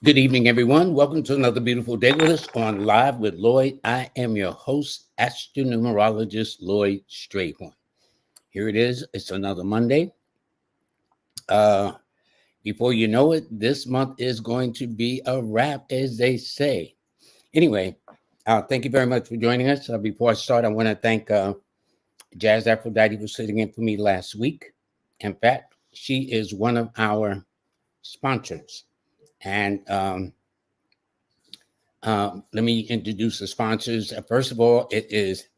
Good evening, everyone. Welcome to another beautiful day with us on Live with Lloyd. I am your host, astronumerologist Lloyd Strayhorn. Here it is. It's another Monday. Uh, Before you know it, this month is going to be a wrap, as they say. Anyway, thank you very much for joining us. Before I start, I want to thank Jazz Aphrodite for sitting in for me last week. In fact, she is one of our sponsors. And let me introduce the sponsors. First of all, it is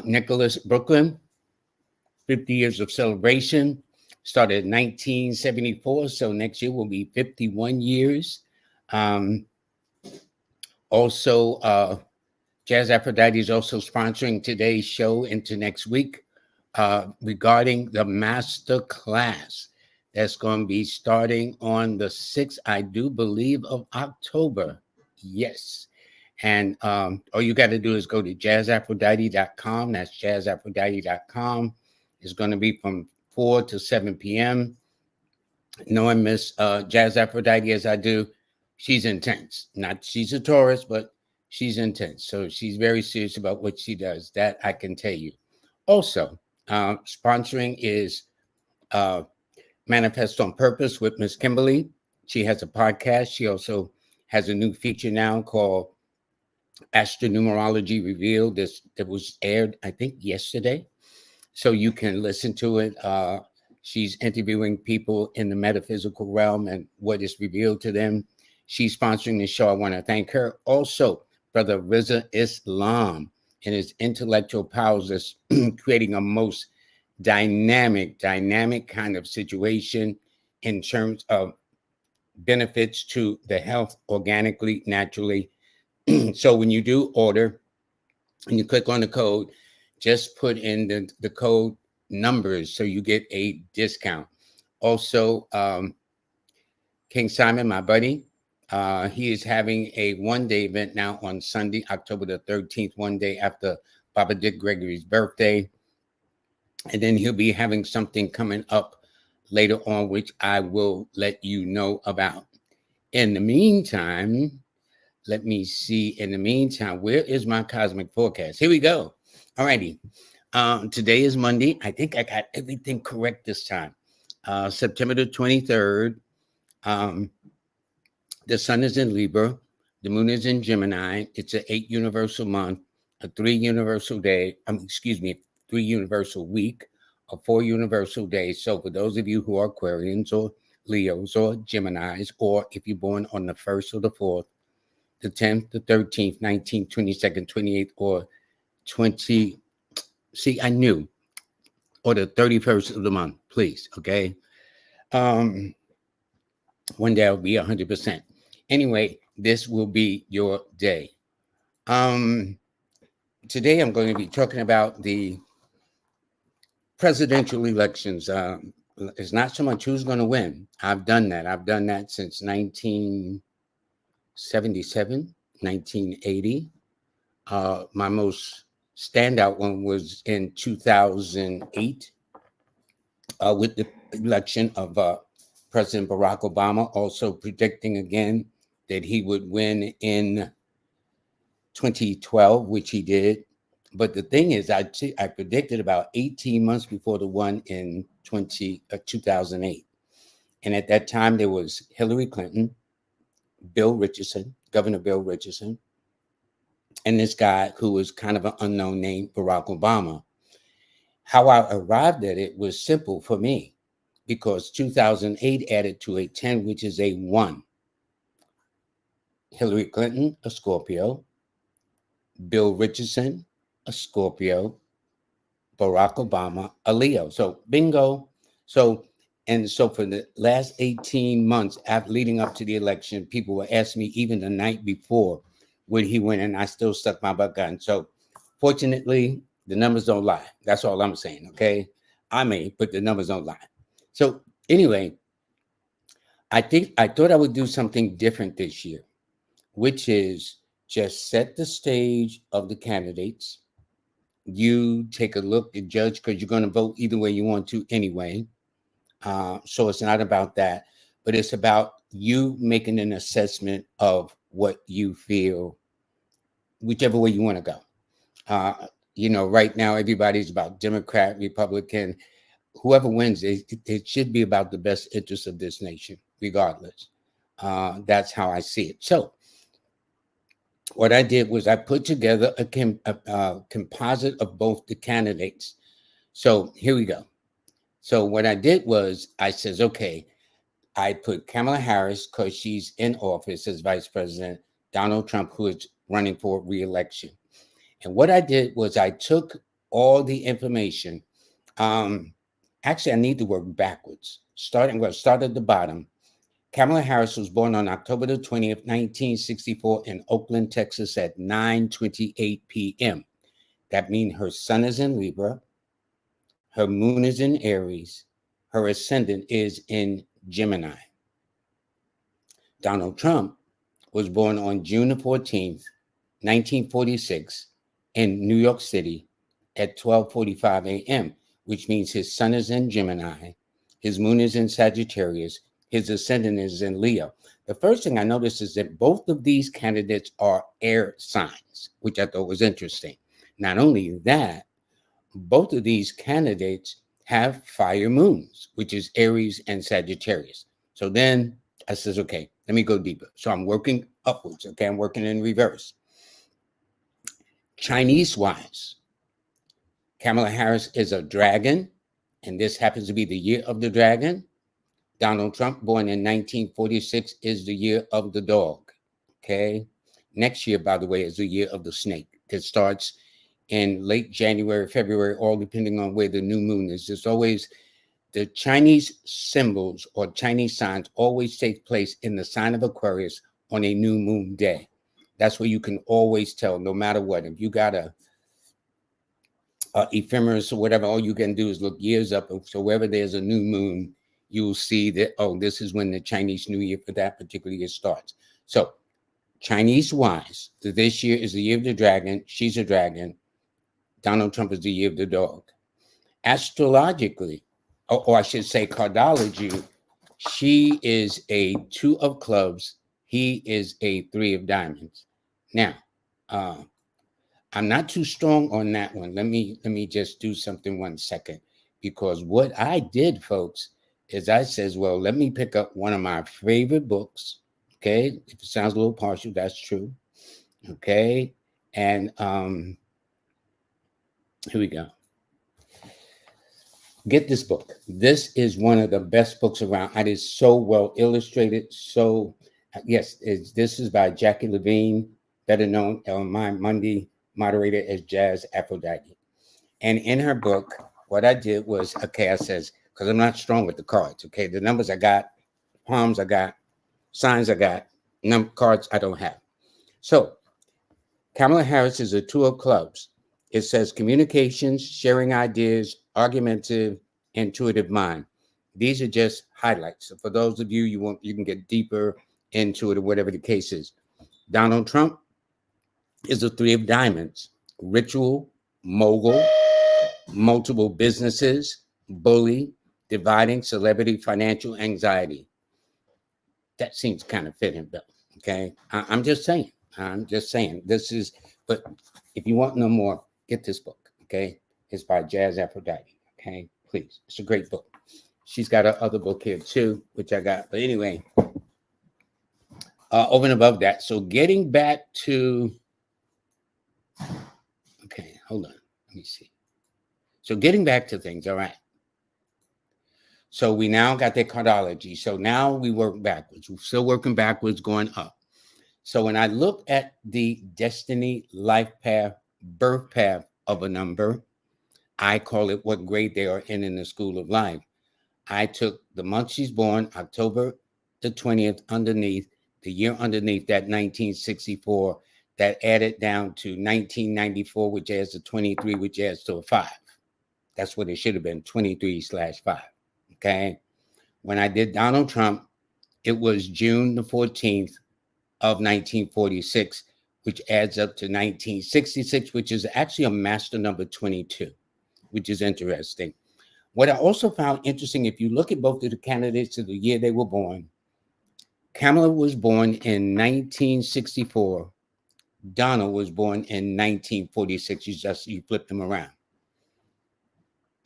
Nicholas Brooklyn, 50 years of celebration. Started in 1974, so next year will be 51 years. Um, also, Jazz Aphrodite is also sponsoring today's show into next week regarding the master class that's going to be starting on the 6th, I do believe, of October. Yes. And all you got to do is go to jazzaphrodite.com. That's jazzaphrodite.com. It's going to be from 4 to 7 p.m. Knowing Miss Jazz Aphrodite as I do, she's intense. Not she's a Taurus, but she's intense. So she's very serious about what she does. That I can tell you. Also, sponsoring is Manifest on Purpose with Miss Kimberly. She has a podcast. She also has a new feature now called Astronumerology Revealed. This that was aired, I think, yesterday. So you can listen to it. She's interviewing people in the metaphysical realm and what is revealed to them. She's sponsoring the show. I want to thank her. Also, Brother Riza Islam and his intellectual powers is creating a most dynamic kind of situation in terms of benefits to the health organically, naturally. So when you do order and you click on the code, just put in the code numbers so you get a discount. Also, King Simon, my buddy, he is having a one-day event now on Sunday, October the 13th, one day after Baba Dick Gregory's birthday. And then he'll be having something coming up later on, which I will let you know about. In the meantime, let me see. In the meantime, where is my cosmic forecast? Here we go. All righty. Today is Monday. I think I got everything correct this time. September the 23rd. The sun is in Libra. The moon is in Gemini. It's an 8 universal month, a 3 universal day. Excuse me, 3 universal week, a 4 universal day. So for those of you who are Aquarians or Leos or Geminis, or if you're born on the 1st or the 4th, the 10th, the 13th, 19th, 22nd, 28th, or 20. See, I knew. Or the 31st of the month, please. Okay. One day I'll be 100%. Anyway, this will be your day. Today I'm going to be talking about the presidential elections. It's not so much who's going to win. I've done that. I've done that since 1977, 1980. My most standout one was in 2008 with the election of President Barack Obama, also predicting again that he would win in 2012, which he did. But the thing is, I predicted about 18 months before the one in 2008. And at that time, there was Hillary Clinton, Bill Richardson, Governor Bill Richardson, and this guy who was kind of an unknown name, Barack Obama. How I arrived at it was simple for me because 2008 added to a 10, which is a 1. Hillary Clinton, a Scorpio. Bill Richardson, a Scorpio. Barack Obama, a Leo. So bingo. So for the last 18 months after leading up to the election, people were asking me even the night before, would he win? And I still stuck my butt gun. So fortunately, the numbers don't lie. That's all I'm saying. Okay. I may, but the numbers don't lie. So anyway, I thought I would do something different this year, which is just set the stage of the candidates. You take a look and judge because you're going to vote either way you want to anyway. So it's not about that. but it's about you making an assessment of what you feel, whichever way you want to go. Right now everybody's about Democrat, Republican, whoever wins, it should be about the best interest of this nation, regardless. That's how I see it. So what I did was I put together a composite of both the candidates. So here we go. So what I did was I says, okay, I put Kamala Harris because she's in office as vice president, Donald Trump, who is running for re-election. And what I did was I took all the information. Actually, I need to work backwards. I'm going to start at the bottom. Kamala Harris was born on October the 20th, 1964 in Oakland, Texas at 9:28 p.m. That means her sun is in Libra, her moon is in Aries, her ascendant is in Gemini. Donald Trump was born on June the 14th, 1946 in New York City at 12:45 a.m., which means his sun is in Gemini, his moon is in Sagittarius, his ascendant is in Leo. The first thing I noticed is that both of these candidates are air signs, which I thought was interesting. Not only that, both of these candidates have fire moons, which is Aries and Sagittarius. So then I says, okay, let me go deeper. So I'm working upwards. Okay, I'm working in reverse. Chinese-wise, Kamala Harris is a dragon, and this happens to be the year of the dragon. Donald Trump, born in 1946, is the year of the dog. Okay. Next year, by the way, is the year of the snake. It starts in late January, February, all depending on where the new moon is. There's always the Chinese symbols or Chinese signs always take place in the sign of Aquarius on a new moon day. That's where you can always tell, no matter what. If you got a ephemeris or whatever, all you can do is look years up. So wherever there's a new moon, you'll see that, oh, this is when the Chinese New Year for that particular year starts. So Chinese-wise, this year is the year of the dragon. She's a dragon. Donald Trump is the year of the dog. Astrologically, or I should say cardology, she is a 2 of clubs. He is a 3 of diamonds. Now, I'm not too strong on that one. Let me just do something 1 second, because what I did, folks, is I says, well, let me pick up one of my favorite books. Okay, if it sounds a little partial, that's true. Okay, and here we go. Get this book. This is one of the best books around. It is so well illustrated. So, yes, this is by Jackie Levine, better known on my Monday moderator as Jazz Aphrodite. And in her book, what I did was, okay, I says, because I'm not strong with the cards, okay, the numbers I got, palms I got, signs I got, cards I don't have. So, Kamala Harris is a 2 of clubs. It says communications, sharing ideas, argumentative, intuitive mind. These are just highlights. So for those of you, you can get deeper into it or whatever the case is. Donald Trump is a 3 of diamonds. Ritual, mogul, multiple businesses, bully, dividing, celebrity, financial anxiety. That seems kind of fitting, Bill. Okay. I'm just saying. This is, but if you want to know more, get this book. Okay. It's by Jazz Aphrodite. Okay. Please. It's a great book. She's got her other book here too, which I got. But anyway, over and above that. So getting back to, okay, hold on. Let me see. So getting back to things. All right. So we now got the cardology. So now we work backwards. We're still working backwards, going up. So when I look at the destiny, life path, birth path of a number, I call it what grade they are in the school of life. I took the month she's born, October the 20th, underneath, the year underneath that 1964, that added down to 1994, which adds to 23, which adds to a 5. That's what it should have been, 23/5. Okay. When I did Donald Trump, it was June the 14th of 1946, which adds up to 1966, which is actually a master number 22, which is interesting. What I also found interesting, if you look at both of the candidates of the year they were born, Kamala was born in 1964. Donald was born in 1946. You flip them around.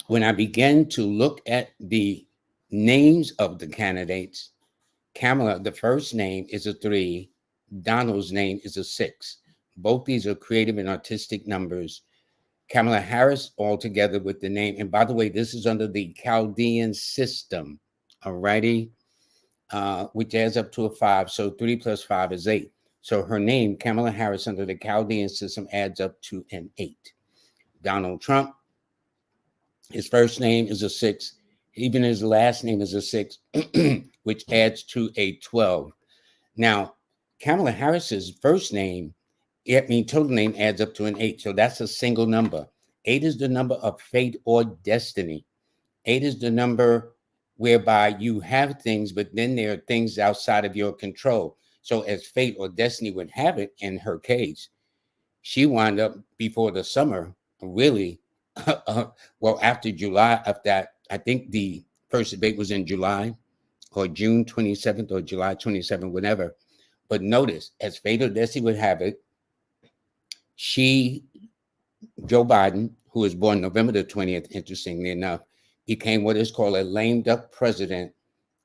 When I began to look at the names of the candidates, Kamala, the first name is a 3. Donald's name is a 6. Both these are creative and artistic numbers. Kamala Harris altogether with the name. And by the way, this is under the Chaldean system, alrighty, which adds up to a 5. So 3 plus 5 is 8. So her name, Kamala Harris, under the Chaldean system adds up to an 8. Donald Trump, his first name is a 6. Even his last name is a 6, which adds to a 12. Now, Kamala Harris's first name, total name adds up to an 8. So that's a single number. 8 is the number of fate or destiny. 8 is the number whereby you have things, but then there are things outside of your control. So as fate or destiny would have it, in her case, she wound up before the summer, really, well, after July of that, I think the first debate was in July or June 27th or July 27th, whatever. But notice, as fate or destiny would have it, Joe Biden, who was born November the 20th, interestingly enough, became what is called a lame duck president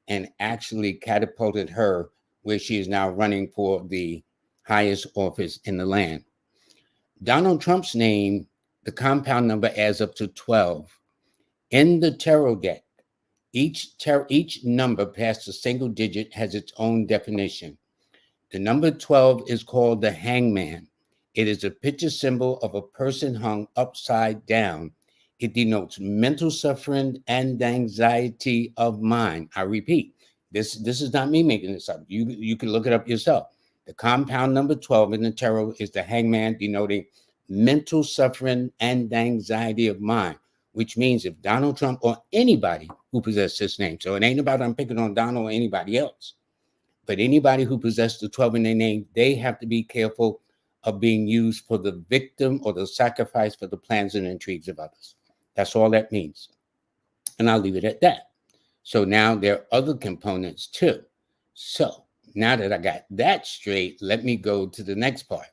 and actually catapulted her where she is now running for the highest office in the land. Donald Trump's name, the compound number adds up to 12. In the tarot deck, each number past a single digit has its own definition. The number 12 is called the hangman. It is a picture symbol of a person hung upside down. It denotes mental suffering and anxiety of mind. I repeat, this is not me making this up. You can look it up yourself. The compound number 12 in the tarot is the hangman, denoting mental suffering and anxiety of mind, which means if Donald Trump or anybody who possesses this name, so it ain't about I'm picking on Donald or anybody else, but anybody who possesses the 12 in their name, they have to be careful of being used for the victim or the sacrifice for the plans and intrigues of others. That's all that means. And I'll leave it at that. So now there are other components too. So now that I got that straight, let me go to the next part.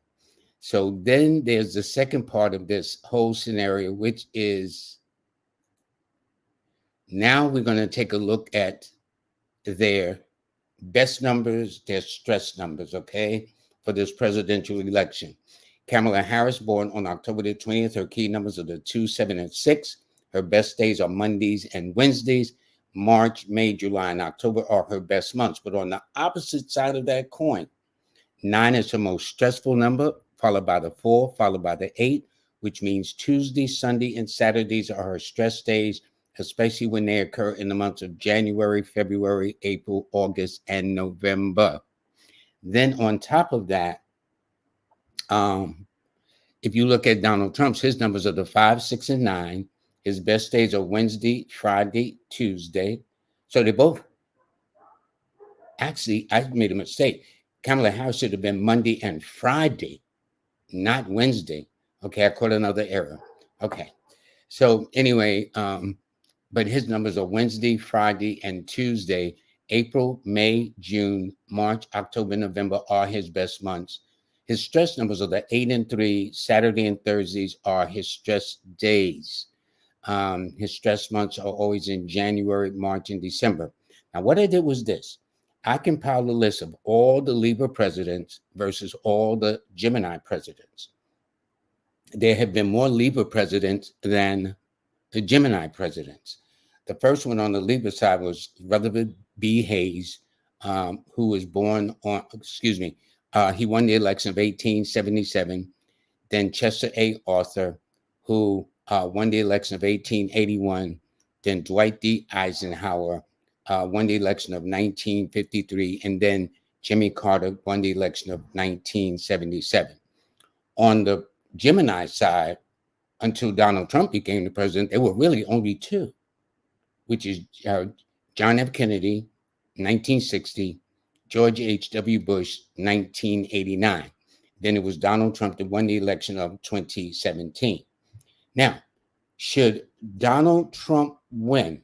So then there's the second part of this whole scenario, which is now we're going to take a look at their best numbers, their stress numbers, okay, for this presidential election. Kamala Harris, born on October the 20th, her key numbers are the 2, 7, and 6. Her best days are Mondays and Wednesdays. March, May, July, and October are her best months. But on the opposite side of that coin, 9 is her most stressful number, followed by the 4, followed by the 8, which means Tuesday, Sunday, and Saturdays are her stress days, especially when they occur in the months of January, February, April, August, and November. Then on top of that, if you look at Donald Trump's, his numbers are the 5, 6, and 9. His best days are Wednesday, Friday, Tuesday. So they both, actually, I made a mistake. Kamala Harris should have been Monday and Friday, not Wednesday. Okay, I caught another error. Okay. So anyway, but his numbers are Wednesday, Friday, and Tuesday. April, May, June, March, October, November are his best months. His stress numbers are the 8 and 3. Saturday and Thursdays are his stress days. His stress months are always in January, March, and December. Now, what I did was this. I compiled a list of all the Libra presidents versus all the Gemini presidents. There have been more Libra presidents than the Gemini presidents. The first one on the Libra side was Rutherford B. Hayes, who was born on, he won the election of 1877. Then Chester A. Arthur, who won the election of 1881. Then Dwight D. Eisenhower won the election of 1953. And then Jimmy Carter won the election of 1977. On the Gemini side, until Donald Trump became the president, there were really only 2, which is John F. Kennedy, 1960, George H.W. Bush, 1989. Then it was Donald Trump that won the election of 2017. Now, should Donald Trump win,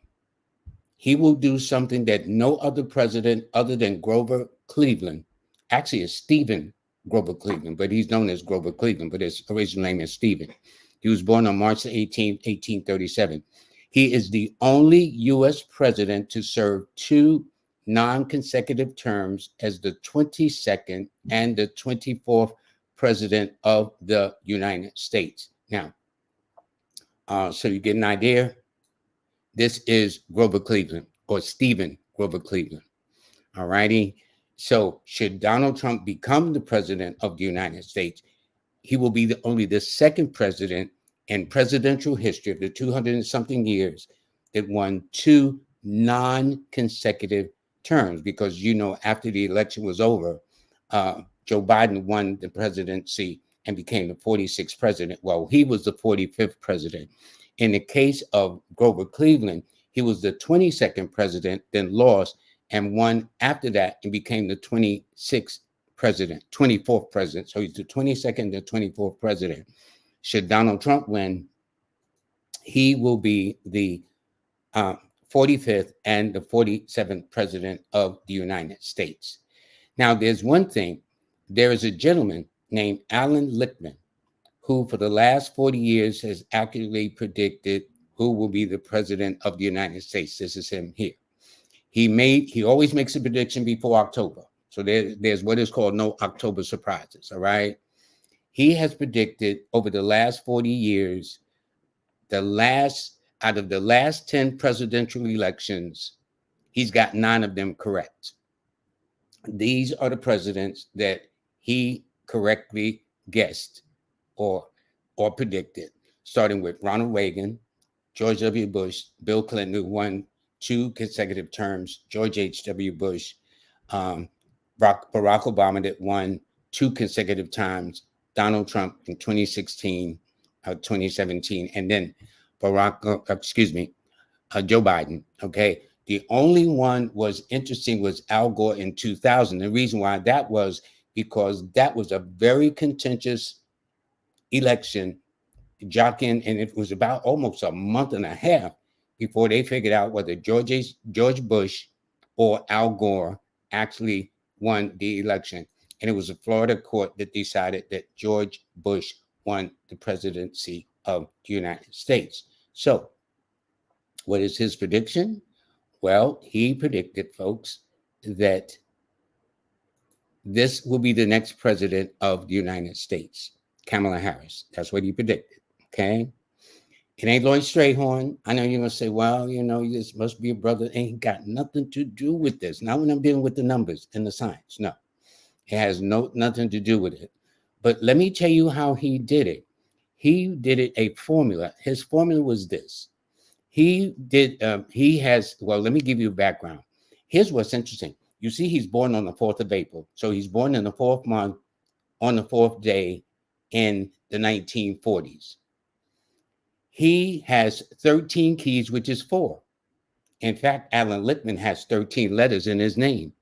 he will do something that no other president other than Grover Cleveland. Actually, it's Stephen Grover Cleveland, but he's known as Grover Cleveland, but his original name is Stephen. He was born on March 18, 1837. He is the only U.S. president to serve two non-consecutive terms as the 22nd and the 24th president of the United States. Now, so you get an idea. This is Grover Cleveland, or Stephen Grover Cleveland. All righty. So should Donald Trump become the president of the United States, he will be only the second president in presidential history of the 200 and something years that won two non-consecutive terms. Because, after the election was over, Joe Biden won the presidency and became the 46th president. Well, he was the 45th president. In the case of Grover Cleveland, he was the 22nd president, then lost, and won after that and became the 24th president. So he's the 22nd and 24th president. Should Donald Trump win, he will be the 45th and the 47th president of the United States. Now, there's one thing. There is a gentleman named Allan Lichtman who, for the last 40 years, has accurately predicted who will be the president of the United States. This is him here. He always makes a prediction before October. So there's what is called no October surprises, all right? He has predicted over the last 40 years, out of the last 10 presidential elections, he's got 9 of them correct. These are the presidents that he correctly guessed or predicted, starting with Ronald Reagan, George W. Bush, Bill Clinton, who won 2 consecutive terms, George H.W. Bush, Barack Obama, that won 2 consecutive times, Donald Trump in 2016, 2017, and then Joe Biden. Okay. The only one was interesting was Al Gore in 2000. The reason why that was because that was a very contentious election, jockeying, and it was about almost a month and a half before they figured out whether George Bush or Al Gore actually won the election. And it was a Florida court that decided that George Bush won the presidency of the United States. So what is his prediction? Well, he predicted, folks, that this will be the next president of the United States, Kamala Harris. That's what he predicted, okay? It ain't Lloyd Strayhorn. I know you're going to say, well, this must be a brother. Ain't got nothing to do with this. Not when I'm dealing with the numbers and the science. No, it has nothing to do with it. But let me tell you how he did it. He did it a formula. His formula was this. Let me give you a background. Here's what's interesting. You see, he's born on the 4th of April. So he's born in the 4th month on the 4th day in the 1940s. He has 13 keys, which is 4. In fact, Allan Lichtman has 13 letters in his name.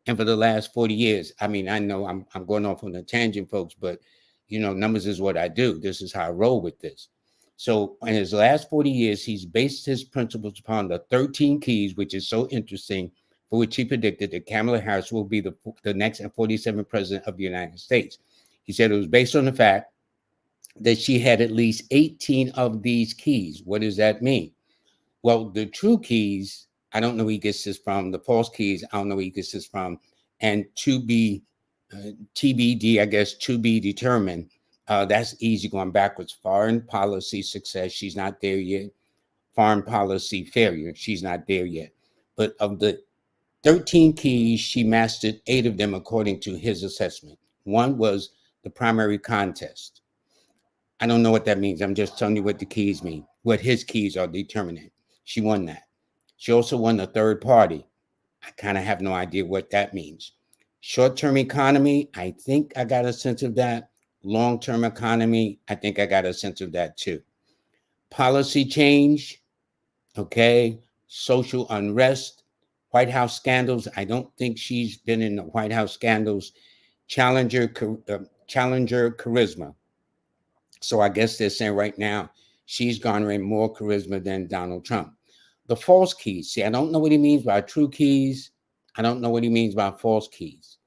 And for the last 40 years, I know I'm going off on a tangent, folks, but, numbers is what I do. This is how I roll with this. So in his last 40 years, he's based his principles upon the 13 keys, which is so interesting, for which he predicted that Kamala Harris will be the next 47th president of the United States. He said it was based on the fact that she had at least 18 of these keys. What does that mean? Well, the true keys, I don't know where he gets this from. The false keys, I don't know where he gets this from. And TBD, I guess, to be determined. That's easy going backwards. Foreign policy success, she's not there yet. Foreign policy failure, she's not there yet. But of the 13 keys, she mastered 8 of them according to his assessment. One was the primary contest. I don't know what that means. I'm just telling you what the keys mean, what his keys are determining. She won that. She also won the third party. I kind of have no idea what that means. Short-term economy, I think I got a sense of that. Long-term economy, I think I got a sense of that too. Policy change, okay. Social unrest, White House scandals. I don't think she's been in the White House scandals. Challenger charisma. So I guess they're saying right now she's garnering more charisma than Donald Trump. The false keys. See, I don't know what he means by true keys. I don't know what he means by false keys,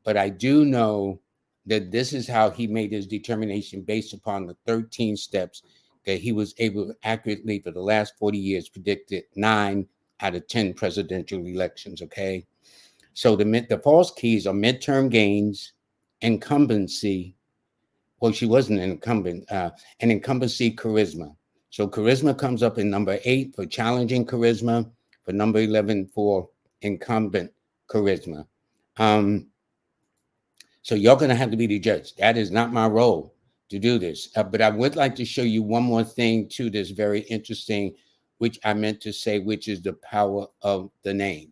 but I do know that this is how he made his determination based upon the 13 steps that he was able to accurately for the last 40 years predicted 9 out of 10 presidential elections. Okay. So the false keys are midterm gains, incumbency. Well, she wasn't an incumbent, an incumbency charisma. So charisma comes up in number 8 for challenging charisma, for number 11 for incumbent charisma. So you're going to have to be the judge. That is not my role to do this. But I would like to show you one more thing too that's very interesting, which I meant to say, which is the power of the name.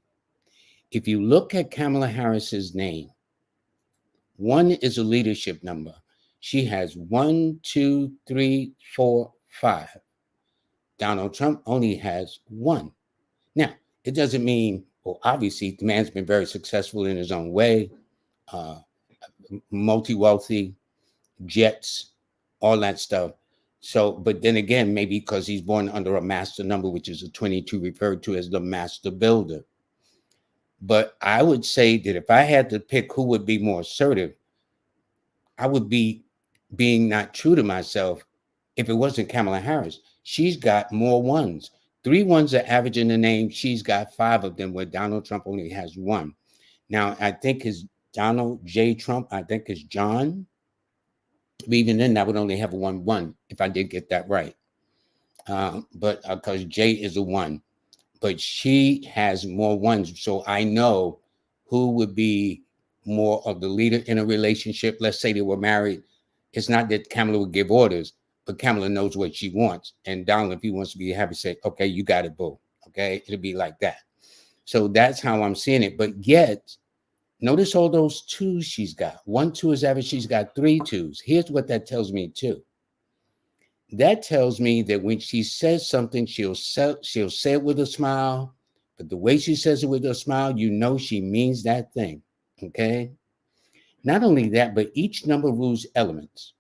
If you look at Kamala Harris's name, 1 is a leadership number. She has 1, 2, 3, 4, 5. Donald Trump only has 1. Now, it doesn't mean, well, obviously, the man's been very successful in his own way, multi-wealthy, jets, all that stuff. So, but then again, maybe because he's born under a master number, which is a 22, referred to as the master builder. But I would say that if I had to pick who would be more assertive, I would be being not true to myself if it wasn't Kamala Harris. She's got more 1s. 3 1s are average in the name. She's got 5 of them, where Donald Trump only has 1. Now, I think his Donald J. Trump, I think is John. But even then, that would only have a 1 1 if I did get that right. But because J is a 1. But she has more 1s. So I know who would be more of the leader in a relationship. Let's say they were married. It's not that Kamala would give orders, but Kamala knows what she wants. And Donald, if he wants to be happy, say, okay, you got it, boo. Okay, it'll be like that. So that's how I'm seeing it. But yet, notice all those 2s she's got. 1 2 is average. She's got 3 2s. Here's what that tells me too. That tells me that when she says something, she'll say it with a smile. But the way she says it with a smile, you know she means that thing. Okay. Not only that, but each number rules elements.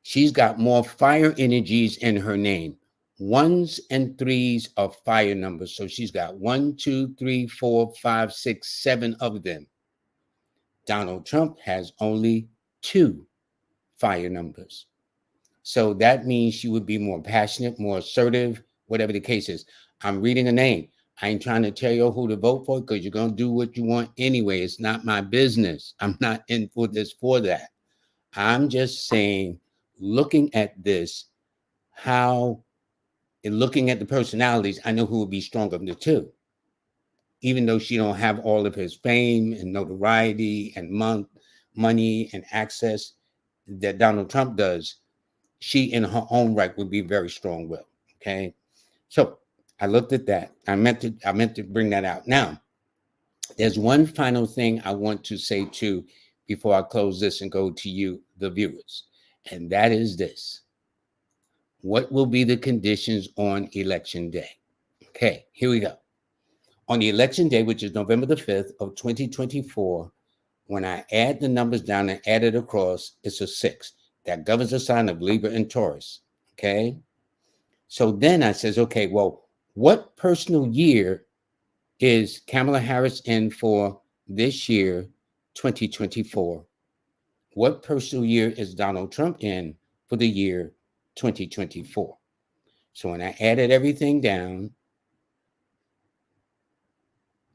She's got more fire energies in her name. 1s and 3s are fire numbers. So she's got 1, 2, 3, 4, 5, 6, 7 of them. Donald Trump has only 2 fire numbers. So that means she would be more passionate, more assertive, whatever the case is. I'm reading a name. I ain't trying to tell you who to vote for because you're going to do what you want anyway. It's not my business. I'm not in for this for that. I'm just saying, looking at this, looking at the personalities, I know who would be stronger of the 2. Even though she don't have all of his fame and notoriety and money and access that Donald Trump does, she in her own right would be very strong-willed. Okay. So I looked at that. I meant to bring that out. Now, there's one final thing I want to say too before I close this and go to you, the viewers. And that is this. What will be the conditions on election day? Okay, here we go. On the election day, which is November the 5th of 2024, when I add the numbers down and add it across, it's a 6. That governs the sign of Libra and Taurus. Okay. So then I says, okay, well, what personal year is Kamala Harris in for this year, 2024? What personal year is Donald Trump in for the year 2024? So when I added everything down,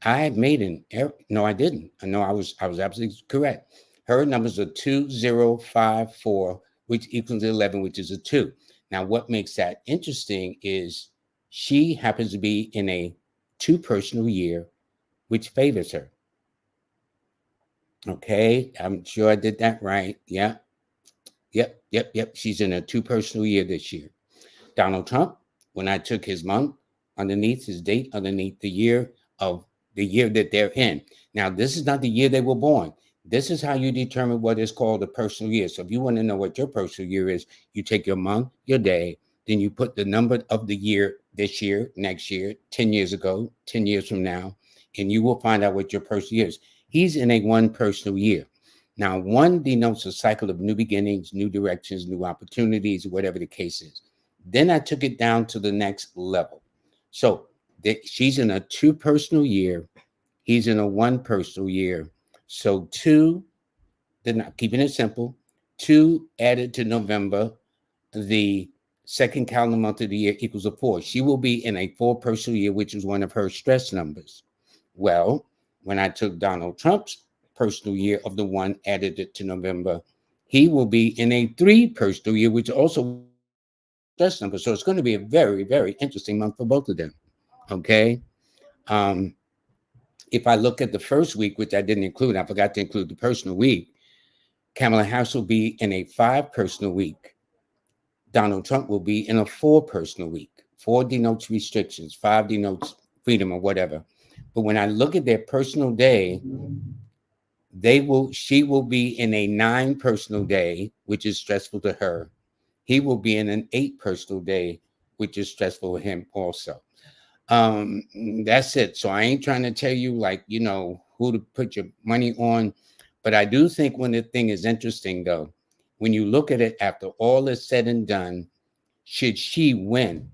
I made an error. No, I didn't. No, I was absolutely correct. Her numbers are 2054, which equals 11, which is a 2. Now, what makes that interesting is she happens to be in a 2 personal year, which favors her. Okay, I'm sure I did that right. Yeah. Yep. She's in a 2 personal year this year. Donald Trump, when I took his month underneath his date, underneath the year that they're in. Now, this is not the year they were born. This is how you determine what is called a personal year. So if you want to know what your personal year is, you take your month, your day, then you put the number of the year, this year, next year, 10 years ago, 10 years from now, and you will find out what your personal year is. He's in a 1 personal year. Now, 1 denotes a cycle of new beginnings, new directions, new opportunities, whatever the case is. Then I took it down to the next level. So she's in a 2 personal year, He's in a 1 personal year. So 2, they're not keeping it simple. 2 added to November, the second calendar month of the year equals a 4. She will be in a 4 personal year, which is one of her stress numbers. Well, when I took Donald Trump's personal year of the 1, added it to November, he will be in a 3 personal year, which also stress number. So it's going to be a very, very interesting month for both of them. Okay. If I look at the first week, which I didn't include, I forgot to include the personal week, Kamala Harris will be in a 5 personal week. Donald Trump will be in a 4 personal week. 4 denotes restrictions, 5 denotes freedom or whatever. But when I look at their personal day, she will be in a 9 personal day, which is stressful to her. He will be in an 8 personal day, which is stressful to him also. That's it. So I ain't trying to tell you, like, who to put your money on. But I do think one of the thing is interesting, though, when you look at it after all is said and done, should she win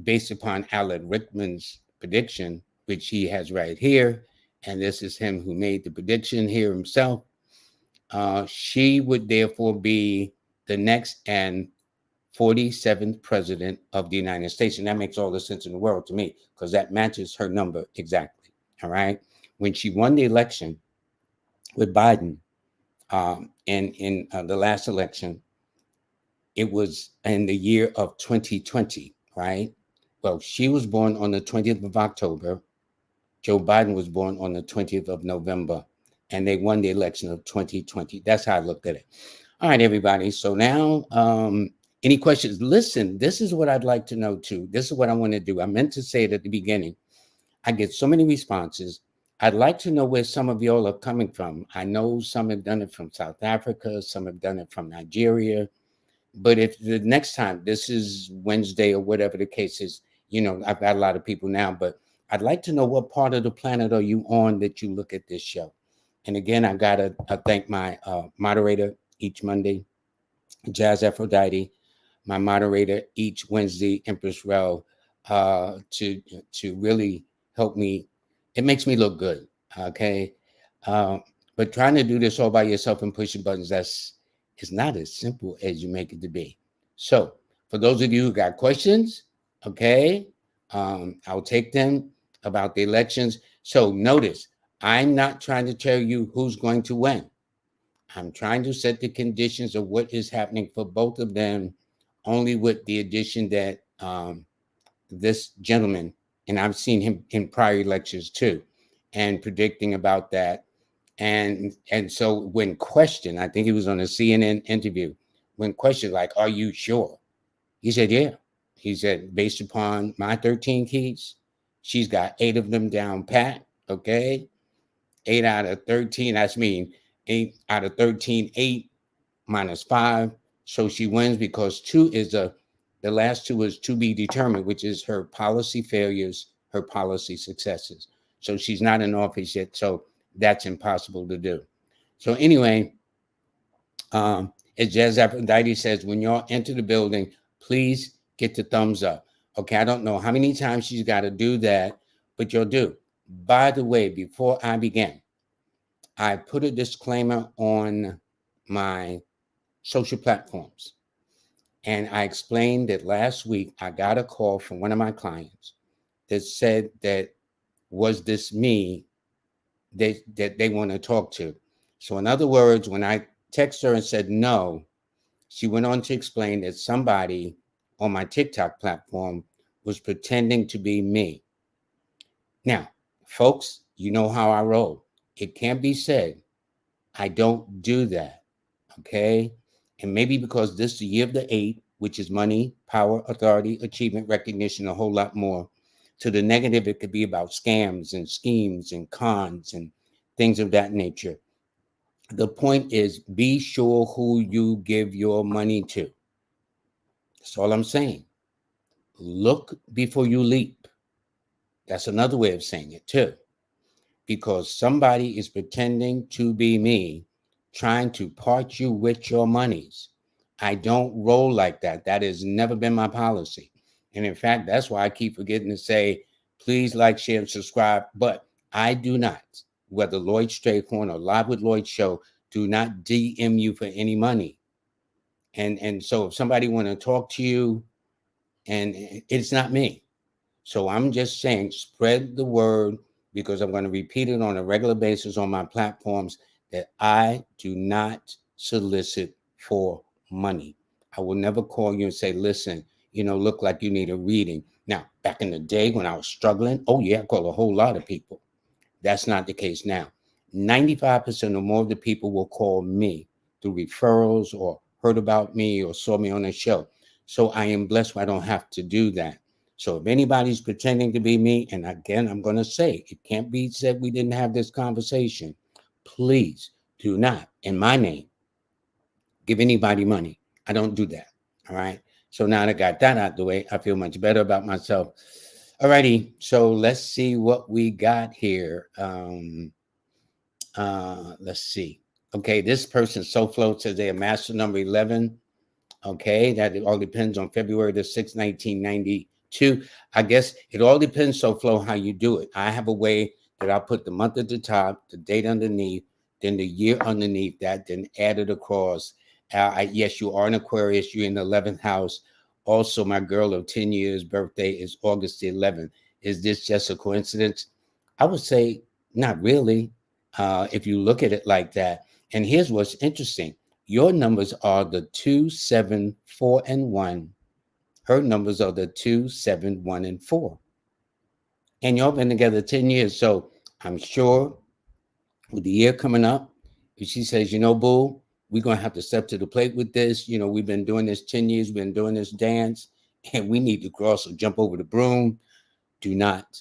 based upon Allan Lichtman's prediction, which he has right here, and this is him who made the prediction here himself, she would therefore be the next and 47th president of the United States. And that makes all the sense in the world to me, because that matches her number exactly. All right. When she won the election with Biden in the last election, it was in the year of 2020, right? Well, she was born on the 20th of October. Joe Biden was born on the 20th of November, and they won the election of 2020. That's how I looked at it. All right, everybody. So now, any questions? Listen, this is what I'd like to know too. This is what I want to do. I meant to say it at the beginning. I get so many responses. I'd like to know where some of y'all are coming from. I know some have done it from South Africa, some have done it from Nigeria. But if the next time, this is Wednesday or whatever the case is, I've got a lot of people now, but I'd like to know what part of the planet are you on that you look at this show. And again, I got to thank my moderator each Monday, Jazz Aphrodite, my moderator each Wednesday, Empress Rel, to really help me. It makes me look good, okay? But trying to do this all by yourself and pushing buttons, it's not as simple as you make it to be. So for those of you who got questions, okay, I'll take them about the elections. So notice, I'm not trying to tell you who's going to win. I'm trying to set the conditions of what is happening for both of them, only with the addition that this gentleman, and I've seen him in prior lectures too, and predicting about that. And so when questioned, I think he was on a CNN interview, when questioned, like, are you sure? He said, yeah. He said, based upon my 13 keys, she's got 8 of them down pat, okay? 8 out of 13, that's mean 8 out of 13, 8 minus 5. So she wins because 2 is the last 2 is to be determined, which is her policy failures, her policy successes. So she's not in office yet. So that's impossible to do. So anyway, as Jazz Aphrodite says, when y'all enter the building, please get the thumbs up. Okay, I don't know how many times she's got to do that, but you'll do. By the way, before I begin, I put a disclaimer on my social platforms. And I explained that last week I got a call from one of my clients that said that, was this me that they want to talk to? So in other words, when I texted her and said no, she went on to explain that somebody on my TikTok platform was pretending to be me. Now, folks, you know how I roll. It can't be said I don't do that, okay? And maybe because this is the year of the 8, which is money, power, authority, achievement, recognition, a whole lot more. To the negative, it could be about scams and schemes and cons and things of that nature. The point is, be sure who you give your money to. That's all I'm saying. Look before you leap. That's another way of saying it too. Because somebody is pretending to be me, trying to part you with your monies. I don't roll like that. That has never been my policy. And in fact, that's why I keep forgetting to say, please like, share, and subscribe. But I do not, whether Lloyd Strayhorn or Live with Lloyd show, do not DM you for any money. And so if somebody want to talk to you, and it's not me. So I'm just saying, spread the word, because I'm going to repeat it on a regular basis on my platforms, that I do not solicit for money. I will never call you and say, listen, look like you need a reading. Now, back in the day when I was struggling, oh yeah, I call a whole lot of people. That's not the case now. 95% or more of the people will call me through referrals or heard about me or saw me on a show. So I am blessed I don't have to do that. So if anybody's pretending to be me, and again, I'm going to say, it can't be said we didn't have this conversation. Please do not, in my name, give anybody money. I don't do that. All right. So now that I got that out the way, I feel much better about myself. All righty. So let's see what we got here. Let's see. Okay, this person, SoFlo, says they are master number 11. Okay, that it all depends on February the 6th, 1992. I guess it all depends, SoFlo, how you do it. I have a way that I'll put the month at the top, the date underneath, then the year underneath that, then add it across. Yes, you are an Aquarius. You're in the 11th house. Also, my girl of 10 years birthday is August the 11th. Is this just a coincidence? I would say not really, if you look at it like that. And here's what's interesting. Your numbers are the 2, 7, 4, and 1. Her numbers are the 2, 7, 1, and 4. And y'all been together 10 years. So I'm sure with the year coming up, if she says, boo, we're going to have to step to the plate with this. We've been doing this 10 years, been doing this dance, and we need to cross or jump over the broom. Do not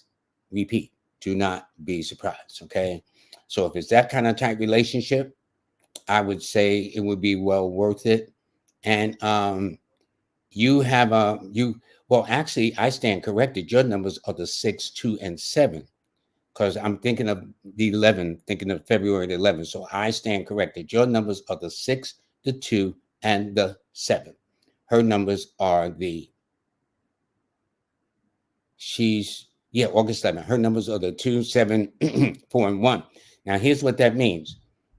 repeat. Do not be surprised, okay? So if it's that kind of type relationship, I would say it would be well worth it. And you have well, actually, I stand corrected. Your numbers are the 6, 2, and 7, because I'm thinking of the 11, thinking of February the 11th. So I stand corrected. Your numbers are the 6, the 2, and the 7. Her numbers are August 11th. Her numbers are the 2, 7, 4, and 1. Now, here's what that means.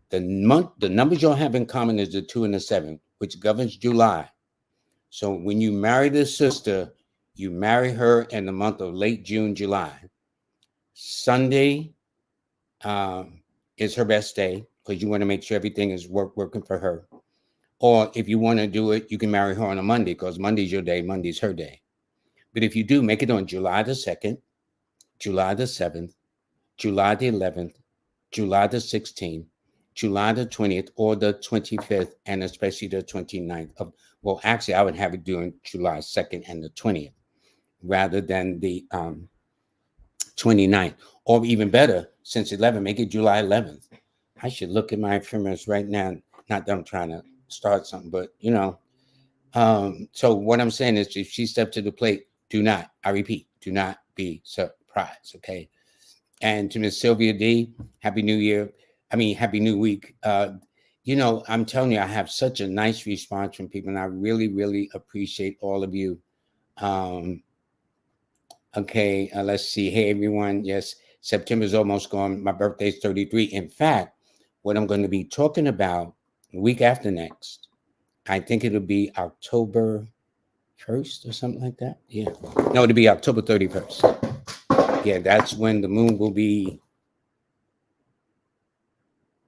The numbers you'll have in common is the 2 and the 7, which governs July. So when you marry this sister, you marry her in the month of late June, July. Sunday is her best day, because you want to make sure everything is working for her. Or if you want to do it, you can marry her on a Monday, because Monday's your day, Monday's her day. But if you do, make it on July the 2nd, July the 7th, July the 11th, July the 16th, July the 20th, or the 25th, and especially the 29th of, well, actually, I would have it doing July 2nd and the 20th rather than the 29th. Or even better, since 11, make it July 11th. I should look at my ephemeris right now. Not that I'm trying to start something, but so what I'm saying is, if she stepped to the plate, I repeat, do not be surprised, okay? And to Miss Sylvia D, Happy New Year. Happy New Week. I'm telling you, I have such a nice response from people, and I really, really appreciate all of you. Okay, let's see. Hey, everyone. Yes, September's almost gone. My birthday's 33. In fact, what I'm going to be talking about the week after next, I think it'll be October 1st or something like that. Yeah. No, it'll be October 31st. Yeah, that's when the moon will be.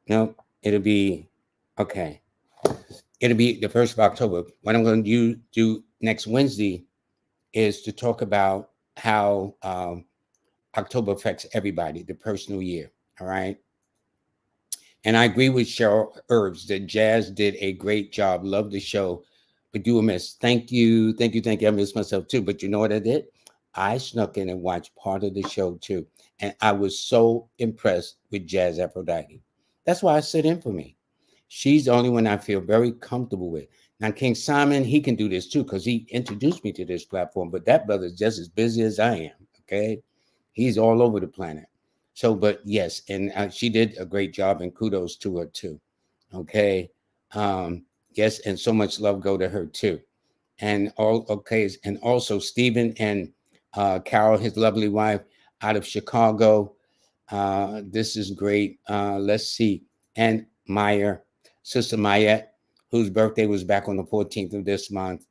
No, it'll be, okay. It'll be the 1st of October. What I'm going to do next Wednesday is to talk about how October affects everybody, the personal year. All right. And I agree with Cheryl Herbs that Jazz did a great job. Love the show, but do a miss. Thank you. Thank you. Thank you. I miss myself too. But you know what I did? I snuck in and watched part of the show too. And I was so impressed with Jazz Aphrodite. That's why I sit in for me. She's the only one I feel very comfortable with. Now, King Simon, he can do this too, because he introduced me to this platform. But that brother's just as busy as I am. Okay. He's all over the planet. So, but yes, and she did a great job, and kudos to her too. Okay. Yes, and so much love go to her too. And and also Stephen and Carol, his lovely wife, out of Chicago. This is great. Let's see. And Meyer, Sister Mayette, whose birthday was back on the 14th of this month.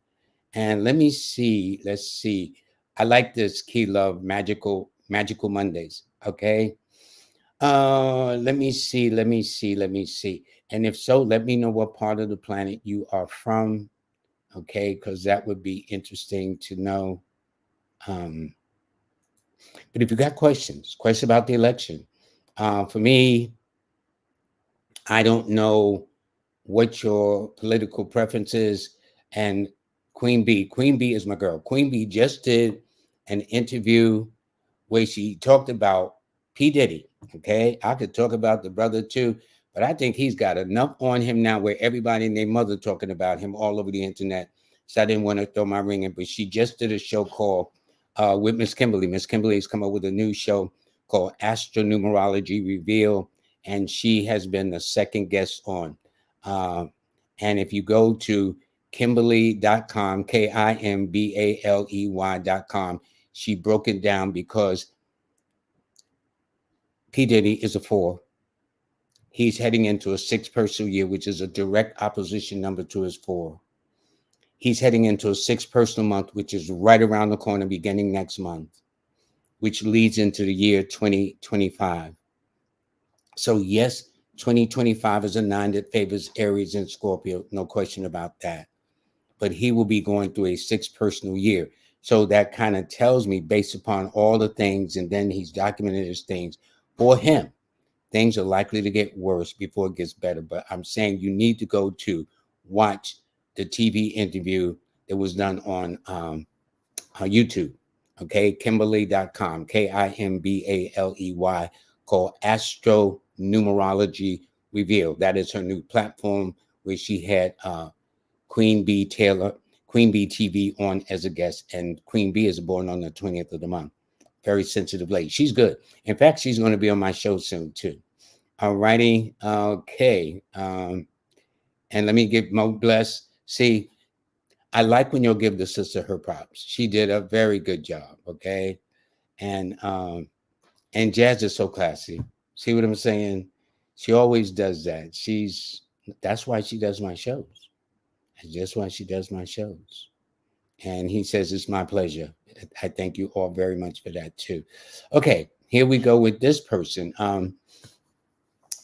And let me see. Let's see. I like this Key Love Magical Mondays. Okay. Let me see. Let me see. Let me see. And if so, let me know what part of the planet you are from. Okay, because that would be interesting to know. Um, but if you got questions about the election, for me, I don't know what your political preference is. And Queen B is my girl. Queen B just did an interview where she talked about P. Diddy. Okay. I could talk about the brother too, but I think he's got enough on him now where everybody and their mother talking about him all over the internet. So I didn't want to throw my ring in, but she just did a show called with Miss Kimberly. Miss Kimberly's come up with a new show called Numerology Reveal, and she has been the second guest on. Uh, and if you go to Kimberly.com, KIMBALEY.com, she broke it down because P. Diddy is a 4. He's heading into a 6 personal year, which is a direct opposition number to his 4. He's heading into a 6 personal month, which is right around the corner beginning next month, which leads into the year 2025. So yes, 2025 is a 9 that favors Aries and Scorpio, no question about that. But he will be going through a 6 personal year. So that kind of tells me, based upon all the things, and then he's documented his things, for him, things are likely to get worse before it gets better. But I'm saying you need to go to watch the TV interview that was done on YouTube. Okay, Kimberly.com, KIMBALEY, called Astro Numerology Reveal. That is her new platform where she had Queen B Taylor, Queen B TV on as a guest, and Queen B is born on the 20th of the month. Very sensitive lady. She's good. In fact, she's going to be on my show soon too. All righty. Okay. And let me give Mo Bless. See, I like when you'll give the sister her props. She did a very good job. Okay. And Jazz is so classy. See what I'm saying? She always does that. That's why she does my shows. That's just why she does my shows. And he says, it's my pleasure. I thank you all very much for that too. Okay, here we go with this person.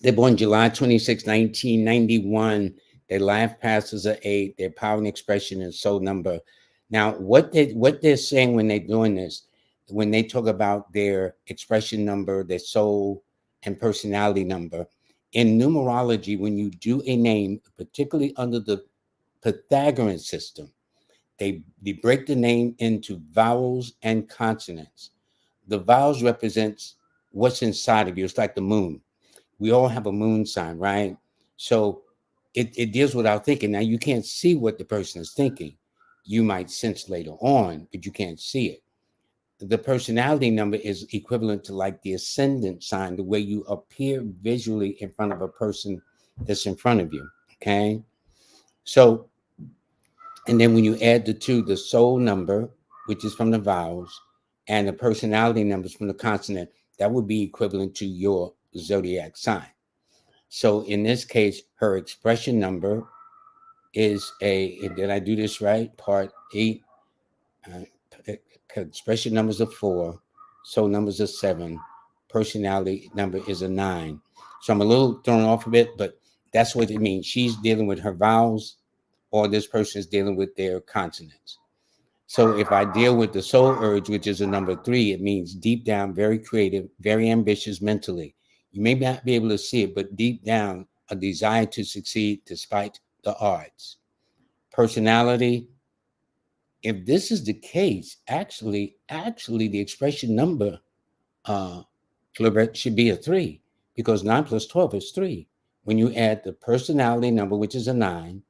They're born July 26, 1991. Their life passes are 8. Their power and expression is soul number. Now, what they're saying when they're doing this, when they talk about their expression number, their soul and personality number, in numerology, when you do a name, particularly under the Pythagorean system, they break the name into vowels and consonants. The vowels represents what's inside of you. It's like the moon. We all have a moon sign, right? So it deals with our thinking. Now you can't see what the person is thinking. You might sense later on, but you can't see it. The personality number is equivalent to like the ascendant sign, the way you appear visually in front of a person that's in front of you. Okay. So, and then when you add the two, the soul number, which is from the vowels, and the personality numbers from the consonant, that would be equivalent to your zodiac sign. So in this case, her expression number is did I do this right? Part 8. Expression numbers are 4. Soul numbers are 7. Personality number is a 9. So I'm a little thrown off of it, but that's what it means. She's dealing with her vowels, or this person is dealing with their consonants. So if I deal with the soul urge, which is a number 3, it means deep down, very creative, very ambitious mentally. You may not be able to see it, but deep down, a desire to succeed despite the odds. Personality, if this is the case, actually, the expression number, Florette, should be a 3, because 9 plus 12 is 3. When you add the personality number, which is a 9,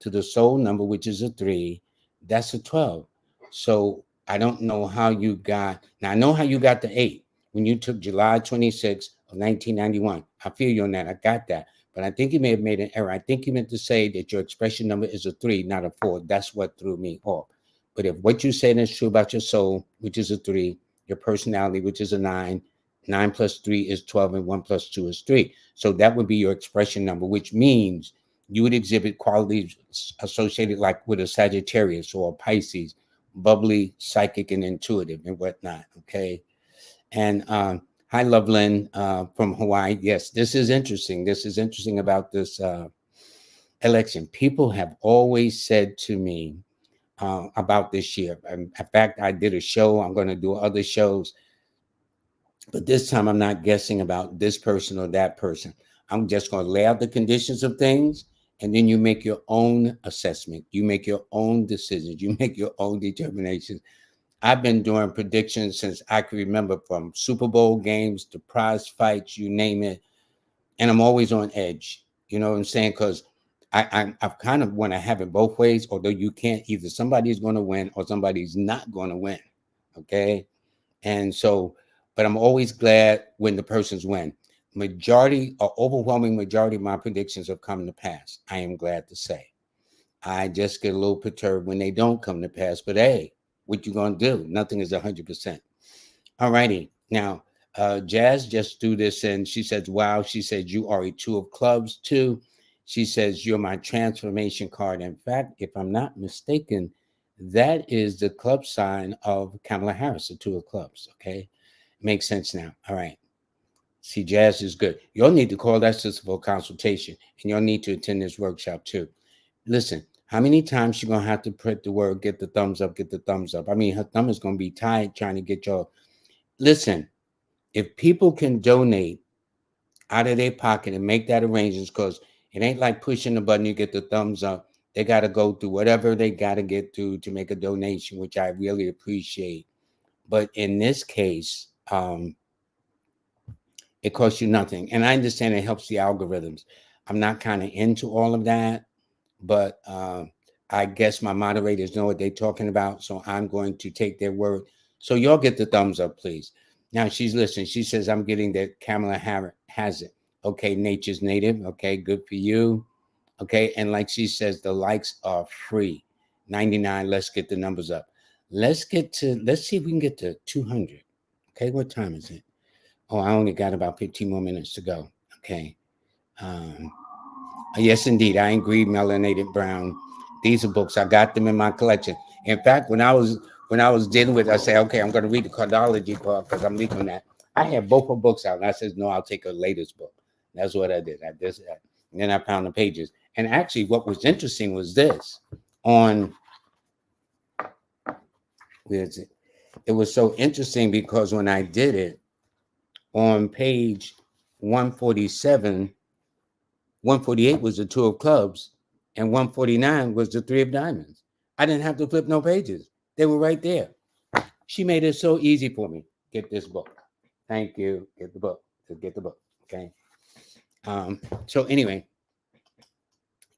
to the soul number, which is a 3, that's a 12. So I don't know how you got, now I know how you got the 8 when you took July 26 of 1991. I feel you on that. I got that. But I think you may have made an error. I think you meant to say that your expression number is a 3, not a 4. That's what threw me off. But if what you said is true about your soul, which is a 3, your personality, which is a 9, 9 plus 3 is 12, and 1 plus 2 is 3. So that would be your expression number, which means you would exhibit qualities associated like with a Sagittarius or a Pisces, bubbly, psychic, and intuitive and whatnot. Okay. And hi, Loveland from Hawaii. Yes, this is interesting. This is interesting about this election. People have always said to me about this year. In fact, I did a show. I'm going to do other shows. But this time I'm not guessing about this person or that person. I'm just going to lay out the conditions of things, and then you make your own assessment. You make your own decisions. You make your own determinations. I've been doing predictions since I can remember, from Super Bowl games to prize fights, you name it. And I'm always on edge. You know what I'm saying? Because I've kind of want to have it both ways, although you can't, either somebody's going to win or somebody's not going to win. Okay. And so, but I'm always glad when the persons win. Majority or overwhelming majority of my predictions have come to pass. I am glad to say. I just get a little perturbed when they don't come to pass. But hey, what you gonna do? Nothing is 100%. All righty. Now, Jazz just threw this in. She says, wow. She says, you are a 2 of clubs too. She says, you're my transformation card. In fact, if I'm not mistaken, that is the club sign of Kamala Harris, the 2 of clubs. Okay. Makes sense now. All right. See, Jazz is good. You'll need to call that sister for a consultation, and you'll need to attend this workshop too. Listen, how many times you're going to have to print the word, get the thumbs up, get the thumbs up? I mean, her thumb is going to be tied trying to get your... Listen, if people can donate out of their pocket and make that arrangements, because it ain't like pushing the button, you get the thumbs up. They got to go through whatever they got to get through to make a donation, which I really appreciate. But in this case, it costs you nothing. And I understand it helps the algorithms. I'm not kind of into all of that, but I guess my moderators know what they're talking about, so I'm going to take their word. So y'all get the thumbs up, please. Now she's listening. She says, I'm getting that Kamala Harris has it. Okay, nature's native. Okay, good for you. Okay, and like she says, the likes are free. 99. Let's get the numbers up. Let's see if we can get to 200. Okay, what time is it? Oh, I only got about 15 more minutes to go. Okay. Yes, indeed. I agree, Melanated Brown. These are books. I got them in my collection. In fact, when I was dealing with, I said, okay, I'm going to read the Cardology part because I'm leaving that. I had both her books out, and I said, no, I'll take her latest book. That's what I did. And then I found the pages. And actually, what was interesting was this. Where is it? It was so interesting because when I did it, on page 147, 148 was the 2 of clubs, and 149 was the 3 of diamonds. I didn't have to flip no pages. They were right there. She made it so easy for me. Get this book. Thank you. Get the book. Get the book. Okay. So anyway,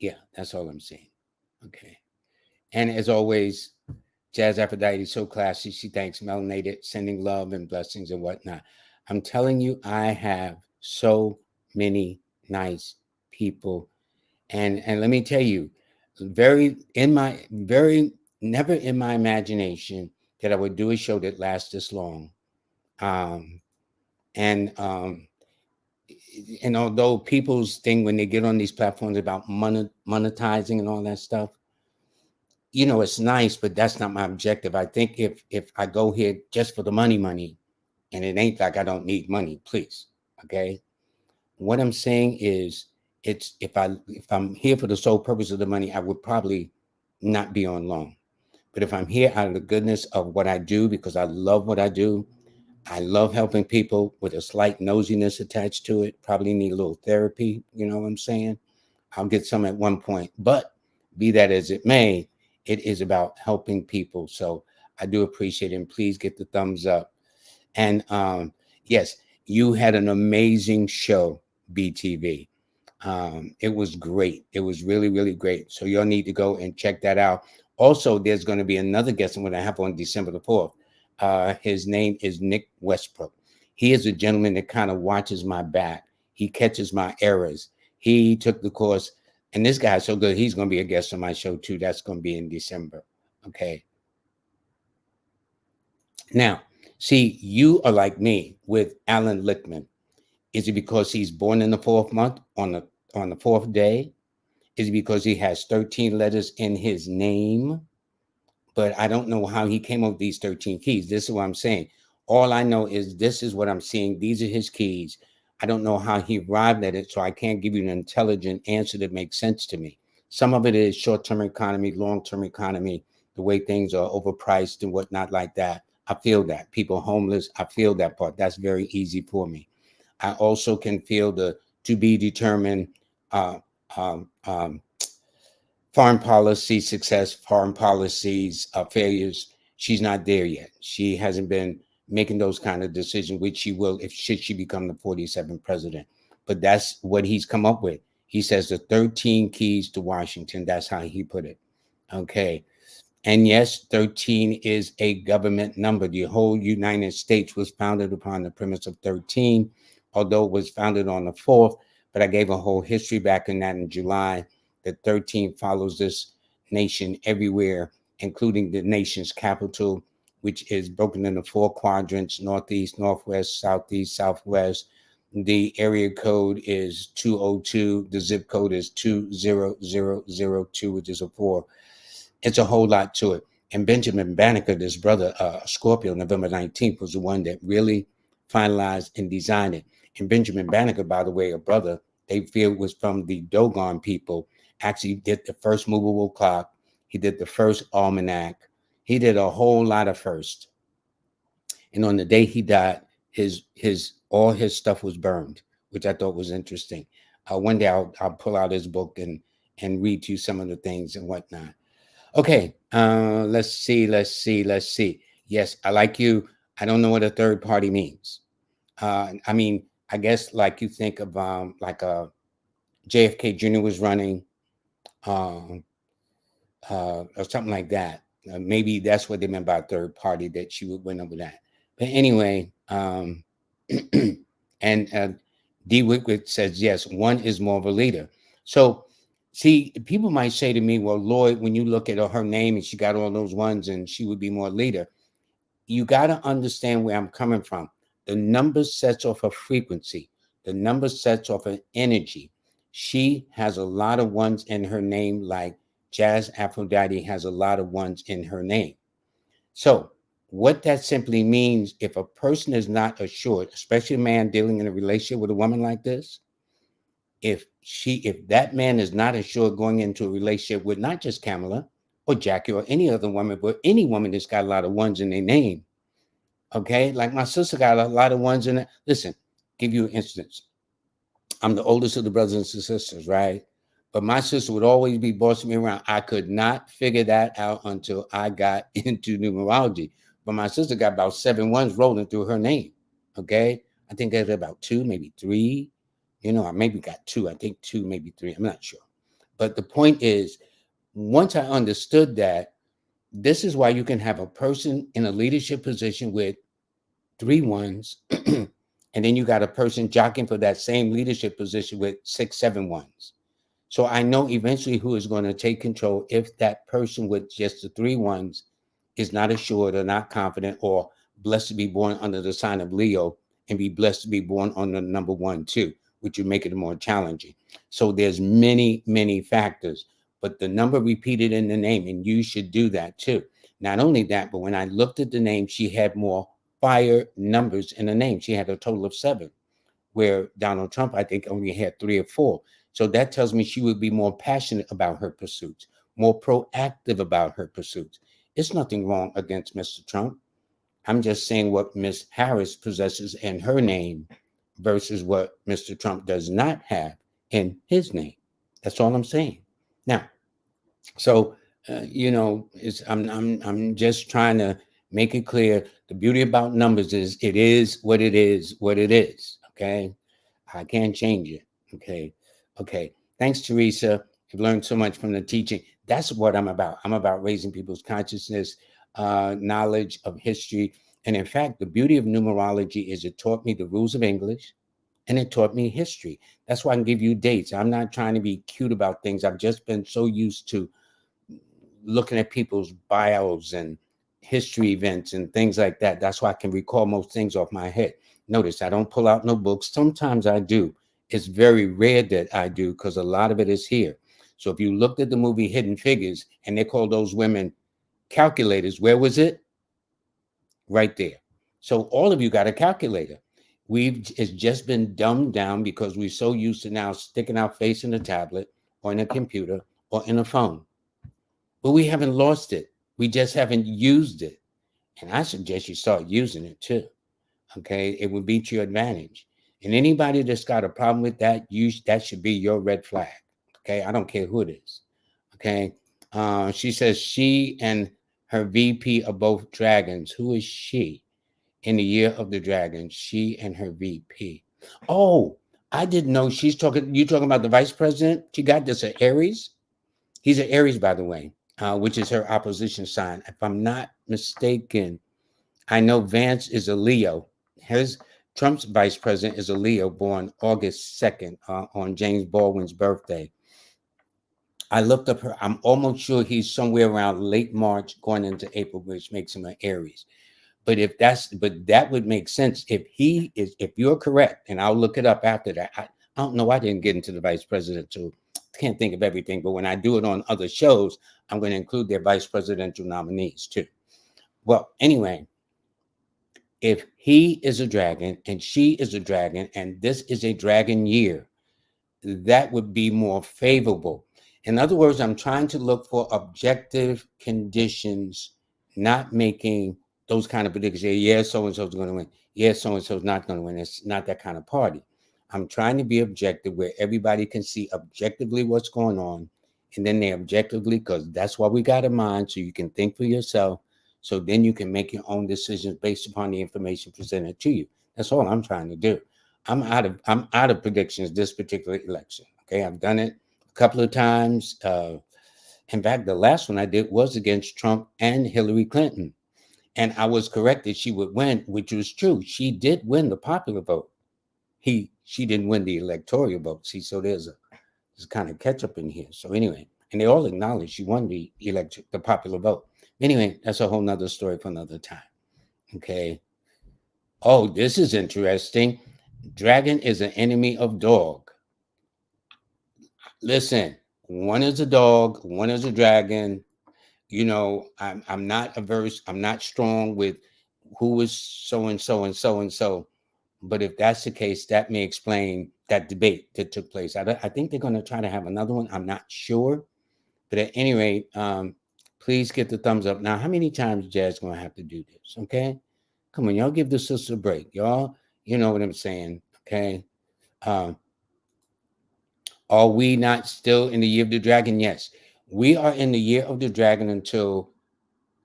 yeah, that's all I'm saying. Okay. And as always, Jazz Aphrodite is so classy. She thanks Melanated, sending love and blessings and whatnot. I'm telling you, I have so many nice people. And let me tell you, never in my imagination that I would do a show that lasts this long. And although people's thing when they get on these platforms about monetizing and all that stuff, it's nice, but that's not my objective. I think if I go here just for the money, and it ain't like I don't need money, please. Okay. What I'm saying is, it's if I'm here for the sole purpose of the money, I would probably not be on long. But if I'm here out of the goodness of what I do, because I love what I do, I love helping people with a slight nosiness attached to it. Probably need a little therapy. You know what I'm saying? I'll get some at one point. But be that as it may, it is about helping people. So I do appreciate it. And please get the thumbs up. And yes, you had an amazing show, BTV. It was great. It was really, really great. So you'll need to go and check that out. Also, there's going to be another guest I'm going to have on December the 4th. His name is Nick Westbrook. He is a gentleman that kind of watches my back. He catches my errors. He took the course, and this guy's so good. He's going to be a guest on my show too. That's going to be in December. Okay. Now, See, you are like me with Allan Lichtman. Is it because he's born in the fourth month on the fourth day? Is it because he has 13 letters in his name? But I don't know how he came up with these 13 keys. This is what I'm saying. All I know is this is what I'm seeing. These are his keys. I don't know how he arrived at it, so I can't give you an intelligent answer that makes sense to me. Some of it is short-term economy, long-term economy, the way things are overpriced and whatnot like that. I feel that. People homeless, I feel that part. That's very easy for me. I also can feel the to be determined uh, um, um, foreign policy success, foreign policies failures. She's not there yet. She hasn't been making those kind of decisions, which she will if should she become the 47th president. But that's what he's come up with. He says the 13 keys to Washington. That's how he put it. Okay. And yes, 13 is a government number. The whole United States was founded upon the premise of 13, although it was founded on the 4th. But I gave a whole history back in that in July that 13 follows this nation everywhere, including the nation's capital, which is broken into four quadrants: Northeast, Northwest, Southeast, Southwest. The area code is 202. The zip code is 20002, which is a 4. It's a whole lot to it. And Benjamin Banneker, this brother, Scorpio, November 19th, was the one that really finalized and designed it. And Benjamin Banneker, by the way, a brother, they feel was from the Dogon people, actually did the first movable clock. He did the first almanac. He did a whole lot of first. And on the day he died, his all his stuff was burned, which I thought was interesting. One day I'll pull out his book and read to you some of the things and whatnot. Okay, let's see. Yes, I like you. I don't know what a third party means. I mean, I guess like you think of like JFK Jr. was running, um, or something like that. Maybe that's what they meant by third party, that she would win over that. But anyway, and D. Wickwood says yes, one is more of a leader. So see, people might say to me, well, Lloyd, when you look at her name and she got all those ones and she would be more leader, you got to understand where I'm coming from. The number sets off a frequency. The number sets off an energy. She has a lot of ones in her name, like Jazz Aphrodite has a lot of ones in her name. So what that simply means, if a person is not assured, especially a man dealing in a relationship with a woman like this, if that man is not assured going into a relationship with not just Kamala or Jackie or any other woman, but any woman that's got a lot of ones in their name, okay? Like my sister got a lot of ones in it. Listen, give you an instance. I'm the oldest of the brothers and sisters, right? But my sister would always be bossing me around. I could not figure that out until I got into numerology. But my sister got about 7 ones rolling through her name. Okay. I think there's about 2, maybe 3. You know, I maybe got 2. I think 2, maybe 3. I'm not sure. But the point is, once I understood that, this is why you can have a person in a leadership position with 3 ones, and then you got a person jockeying for that same leadership position with 6, 7 ones. So I know eventually who is going to take control if that person with just the 3 ones is not assured or not confident or blessed to be born under the sign of Leo and be blessed to be born on the number 1 too, which would make it more challenging. So there's many, many factors, but the number repeated in the name, and you should do that too. Not only that, but when I looked at the name, she had more fire numbers in the name. She had a total of 7, where Donald Trump, I think, only had 3 or 4. So that tells me she would be more passionate about her pursuits, more proactive about her pursuits. It's nothing wrong against Mr. Trump. I'm just saying what Miss Harris possesses in her name versus what Mr. Trump does not have in his name. That's all I'm saying. Now, so you know, I'm just trying to make it clear. The beauty about numbers is it is what it is, what it is. Okay, I can't change it. Okay, okay. Thanks, Teresa. I've learned so much from the teaching. That's what I'm about. I'm about raising people's consciousness, knowledge of history, and in fact, the beauty of numerology is it taught me the rules of English and it taught me history. That's why I can give you dates. I'm not trying to be cute about things. I've just been so used to looking at people's bios and history events and things like that. That's why I can recall most things off my head. Notice I don't pull out no books. Sometimes I do. It's very rare that I do because a lot of it is here. So if you looked at the movie Hidden Figures and they called those women calculators, where was it? Right there. So all of you got a calculator. It's just been dumbed down because we're so used to now sticking our face in a tablet or in a computer or in a phone. But we haven't lost it. We just haven't used it. And I suggest you start using it too. Okay. It would be to your advantage. And anybody that's got a problem with that, that should be your red flag. Okay. I don't care who it is. Okay. She says she and her VP are both dragons. Who is she? In the year of the dragon, she and her VP. Oh, I didn't know she's talking. You talking about the vice president? She got this at Aries. He's an Aries, by the way, which is her opposition sign. If I'm not mistaken, I know Vance is a Leo. Trump's vice president is a Leo, born August 2nd on James Baldwin's birthday. I looked up her. I'm almost sure he's somewhere around late March, going into April, which makes him an Aries. But that would make sense if you're correct, and I'll look it up after that. I don't know. I didn't get into the vice presidential. Can't think of everything, but when I do it on other shows, I'm going to include their vice presidential nominees too. Well, anyway, if he is a dragon and she is a dragon, and this is a dragon year, that would be more favorable. In other words, I'm trying to look for objective conditions, not making those kind of predictions. Yeah, so-and-so's going to win. Yeah, so-and-so's not going to win. It's not that kind of party. I'm trying to be objective where everybody can see objectively what's going on. And then they objectively, because that's why we got a mind, so you can think for yourself. So then you can make your own decisions based upon the information presented to you. That's all I'm trying to do. I'm out of predictions this particular election. Okay, I've done it a couple of times. In fact, the last one I did was against Trump and Hillary Clinton, and I was correct that she would win, which was true. She did win the popular vote. She didn't win the electoral vote. See, so there's kind of catch up in here. So anyway, and they all acknowledge she won the popular vote. Anyway, that's a whole nother story for another time. Okay. Oh, this is interesting. Dragon is an enemy of dog. Listen, one is a dog, one is a dragon. You know, I'm not averse. I'm not strong with who is so and so and so and so. But if that's the case, that may explain that debate that took place. I think they're going to try to have another one. I'm not sure. But at any rate, please get the thumbs up. Now, how many times Jazz going to have to do this? Okay. Come on, y'all give the sister a break. Y'all, you know what I'm saying. Okay. Are we not still in the year of the dragon? Yes. We are in the year of the dragon until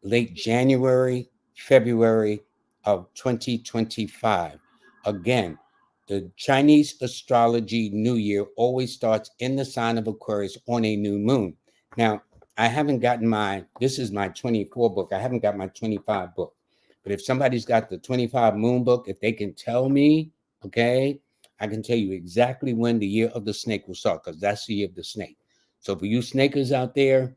late January, February of 2025. Again, the Chinese astrology new year always starts in the sign of Aquarius on a new moon. Now, I haven't gotten this is my 24 book. I haven't got my 25 book. But if somebody's got the 25 moon book, if they can tell me, okay, I can tell you exactly when the year of the snake will start, because that's the year of the snake. So for you snakers out there,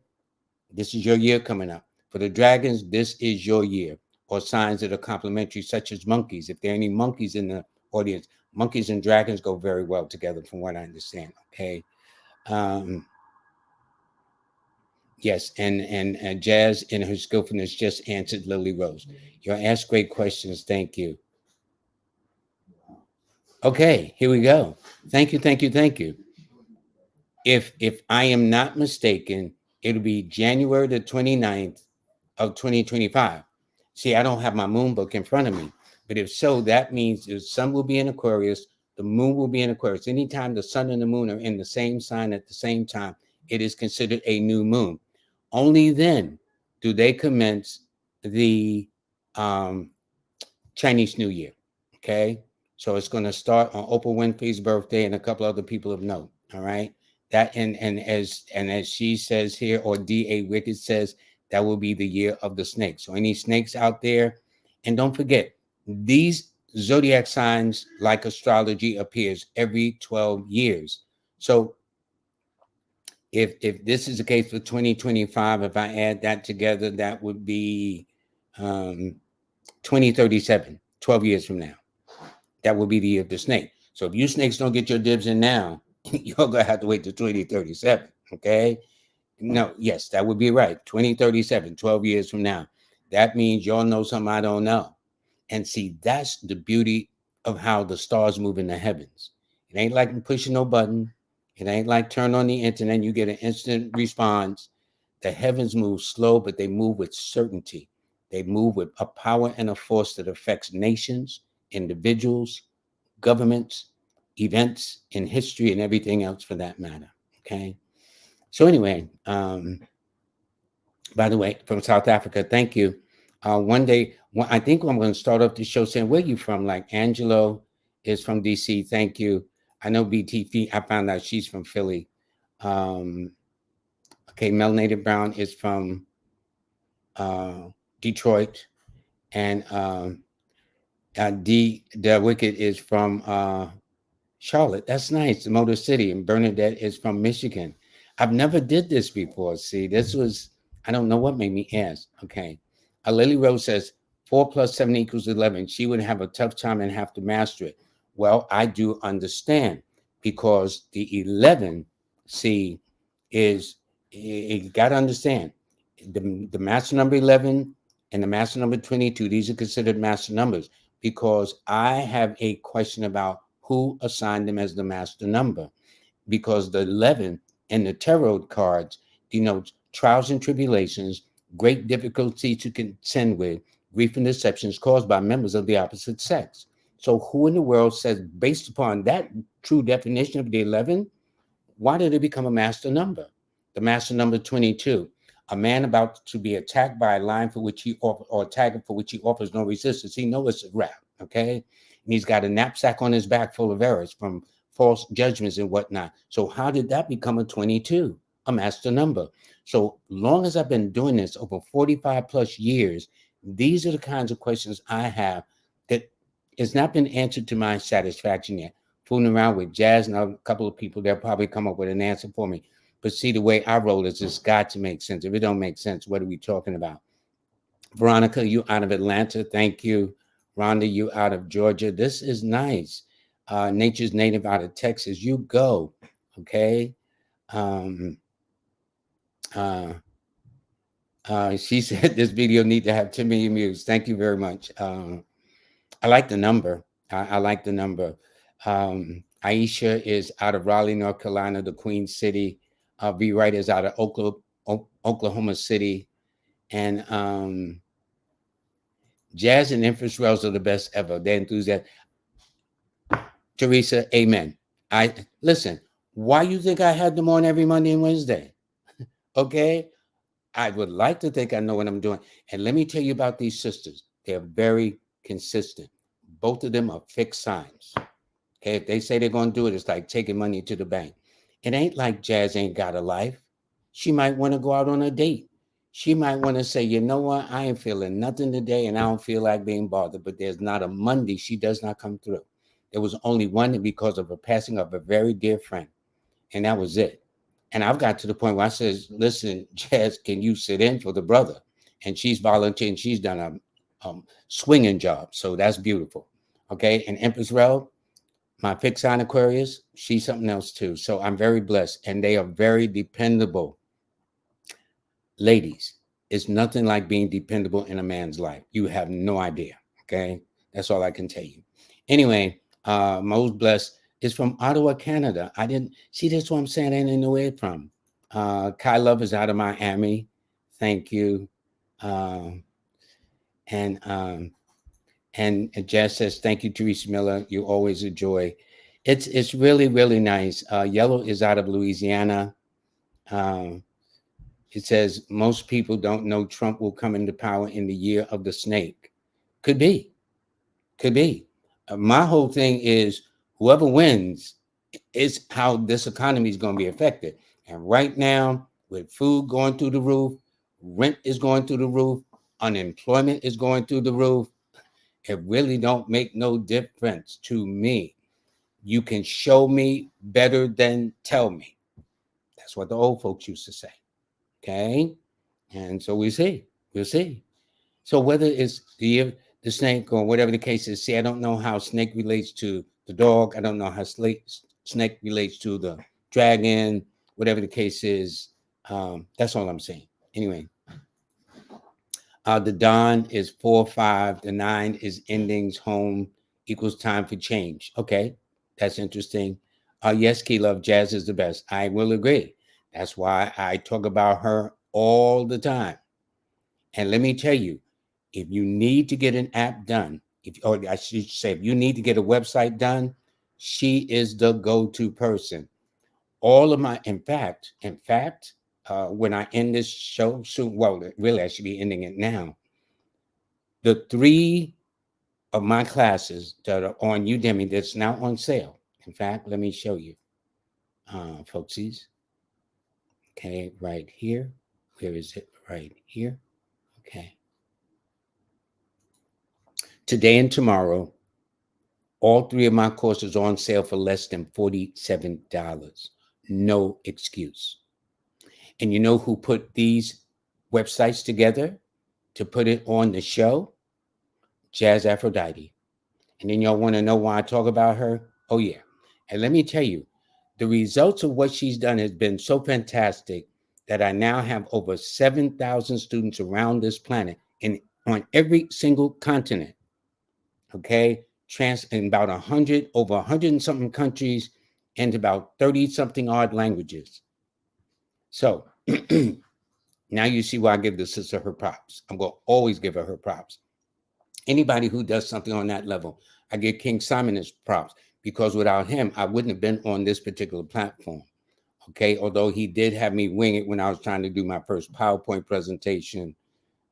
this is your year coming up. For the dragons, this is your year. Or signs that are complementary, such as monkeys. If there are any monkeys in the audience, monkeys and dragons go very well together, from what I understand. Okay. Yes, and Jazz, in her skillfulness, just answered Lily Rose. You asked great questions. Thank you. Okay, here we go. Thank you, thank you, thank you. If I am not mistaken, it'll be January the 29th of 2025. See, I don't have my moon book in front of me, but if so, that means the sun will be in Aquarius, the moon will be in Aquarius. Anytime the sun and the moon are in the same sign at the same time, it is considered a new moon. Only then do they commence the Chinese New Year. Okay. So it's going to start on Oprah Winfrey's birthday and a couple other people of note. All right. That and as she says here, or D.A. Wicked says, that will be the year of the snake. So any snakes out there, and don't forget, these zodiac signs, like astrology, appears every 12 years. So if this is the case for 2025, if I add that together, that would be 2037, 12 years from now. That will be the year of the snake. So if you snakes don't get your dibs in now, you're going to have to wait to 2037. Okay. No, yes, that would be right. 2037, 12 years from now. That means y'all know something I don't know. And see, that's the beauty of how the stars move in the heavens. It ain't like pushing no button. It ain't like turn on the internet and you get an instant response. The heavens move slow, but they move with certainty. They move with a power and a force that affects nations, individuals, governments, events in history, and everything else for that matter. Okay. So anyway, by the way, from South Africa, thank you. One day, I think I'm going to start off the show saying, where you from? Like Angelo is from DC. Thank you. I know BTV. I found out she's from Philly. Okay, Melanated Brown is from Detroit, and D the Wicked is from Charlotte. That's nice. The Motor City, and Bernadette is from Michigan. I've never did this before. See, this was, I don't know what made me ask. Okay. Lily Rose says 4 plus 7 equals 11. She would have a tough time and have to master it. Well, I do understand because the 11, see, is, you got to understand the master number 11 and the master number 22. These are considered master numbers because I have a question about who assigned them as the master number, because the 11 in the tarot cards denotes trials and tribulations, great difficulty to contend with, grief and deceptions caused by members of the opposite sex. So who in the world says, based upon that true definition of the 11, why did it become a master number? The master number 22, a man about to be attacked by a lion for which he or a tiger for which he offers no resistance. He knows it's a wrap, okay? And he's got a knapsack on his back full of errors from false judgments and whatnot. So how did that become a 22, a master number? So long as I've been doing this over 45 plus years, these are the kinds of questions I have that has not been answered to my satisfaction yet. Fooling around with Jazz and a couple of people, they'll probably come up with an answer for me. But see, the way I roll is it's got to make sense. If it don't make sense, what are we talking about? Veronica, you out of Atlanta. Thank you. Rhonda, you out of Georgia. This is nice. Nature's Native out of Texas. You go. Okay. Um, uh, she said this video need to have 10 million views. Thank you very much. I like the number. I like the number. Aisha is out of Raleigh, North Carolina, the Queen City. V. Wright is out of Oklahoma City. And Jazz and Empress Rose are the best ever. They're enthusiastic. Teresa, amen. Listen, why you think I had them on every Monday and Wednesday? Okay. I would like to think I know what I'm doing. And let me tell you about these sisters. They're very consistent. Both of them are fixed signs. Okay, if they say they're going to do it, it's like taking money to the bank. It ain't like Jazz ain't got a life. She might want to go out on a date. She might want to say, you know what, I ain't feeling nothing today and I don't feel like being bothered. But there's not a Monday she does not come through. There was only one because of a passing of a very dear friend. And that was it. And I've got to the point where I says, listen, Jazz, can you sit in for the brother? And she's volunteering. She's done a swinging job. So that's beautiful. Okay. And Empress Rel, my fixed sign Aquarius, she's something else too. So I'm very blessed. And they are very dependable. Ladies, it's nothing like being dependable in a man's life. You have no idea. Okay. That's all I can tell you. Anyway, most blessed is from Ottawa, Canada. I didn't see this. What I'm saying, I didn't know where it's from. Kai Love is out of Miami. Thank you. And Jazz says, thank you, Teresa Miller. You always a joy. It's really, really nice. Yellow is out of Louisiana. It says most people don't know Trump will come into power in the year of the snake. Could be. Could be. My whole thing is whoever wins is how this economy is going to be affected. And right now, with food going through the roof, rent is going through the roof, unemployment is going through the roof, it really don't make no difference to me. You can show me better than tell me. That's what the old folks used to say. Okay? And so we see. We'll see. So whether it's the snake or whatever the case is, see, I don't know how snake relates to the dog. I don't know how snake relates to the dragon, whatever the case is. That's all I'm saying. Anyway, the dawn is 4-5. The 9 is endings, home equals time for change. Okay, that's interesting. Yes, Key Love, jazz is the best. I will agree. That's why I talk about her all the time. And let me tell you, if you need to get an app done, or I should say, if you need to get a website done, she is the go-to person. All of my, in fact, when I end this show soon, well, really, I should be ending it now. The 3 of my classes that are on Udemy that's now on sale. In fact, let me show you, folksies. Okay, right here. Where is it? Right here. Okay. Today and tomorrow, all 3 of my courses are on sale for less than $47. No excuse. And you know who put these websites together to put it on the show? Jazz Aphrodite. And then y'all want to know why I talk about her? Oh, yeah. And let me tell you, the results of what she's done has been so fantastic that I now have over 7,000 students around this planet and on every single continent. Okay, in about 100, over 100 and something countries, and about 30 something odd languages. So now you see why I give the sister her props. I'm going to always give her props. Anybody who does something on that level, I give King Simon his props, because without him, I wouldn't have been on this particular platform. Okay, although he did have me wing it when I was trying to do my first PowerPoint presentation,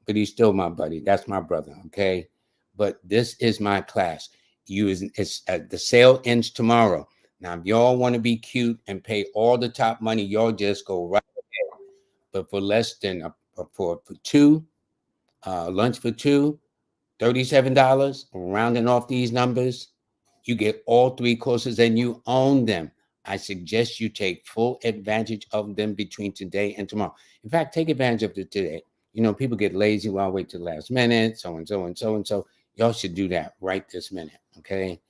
but he's still my buddy. That's my brother. Okay, but this is my class. The sale ends tomorrow. Now, if y'all want to be cute and pay all the top money, y'all just go right ahead. But for less than for 2, lunch for 2, $37, rounding off these numbers, you get all 3 courses and you own them. I suggest you take full advantage of them between today and tomorrow. In fact, take advantage of it today. You know, people get lazy. Well, I'll wait till the last minute, so and so and so and so. Y'all should do that right this minute, okay?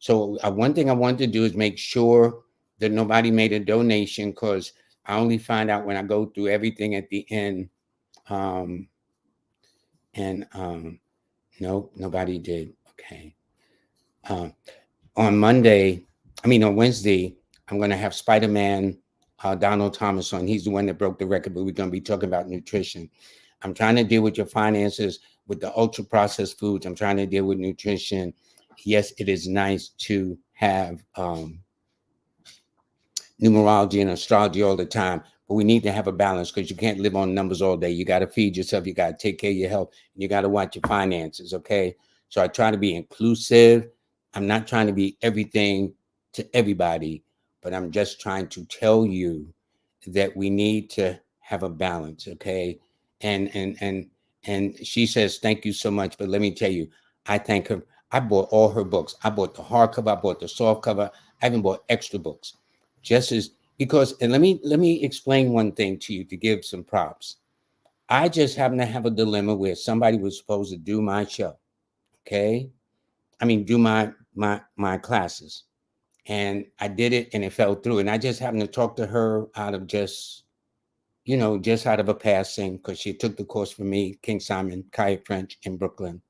So one thing I wanted to do is make sure that nobody made a donation, because I only find out when I go through everything at the end. No, nobody did. Okay. On Wednesday, I'm going to have Spider-Man Donald Thomas on. He's the one that broke the record, but we're going to be talking about nutrition. I'm trying to deal with your finances with the ultra processed foods. I'm trying to deal with nutrition. Yes, it is nice to have numerology and astrology all the time, but we need to have a balance, because you can't live on numbers all day. You got to feed yourself. You got to take care of your health. And you got to watch your finances. Okay. So I try to be inclusive. I'm not trying to be everything to everybody, but I'm just trying to tell you that we need to have a balance. Okay. And she says, thank you so much. But let me tell you, I thank her. I bought all her books. I bought the hardcover. I bought the soft cover. I even bought extra books. Just as, because, and let me explain one thing to you to give some props. I just happen to have a dilemma where somebody was supposed to do my show. Okay. Do my classes, and I did it and it fell through. And I just happened to talk to her out of just out of a passing, because she took the course for me, King Simon, Kaya French in Brooklyn.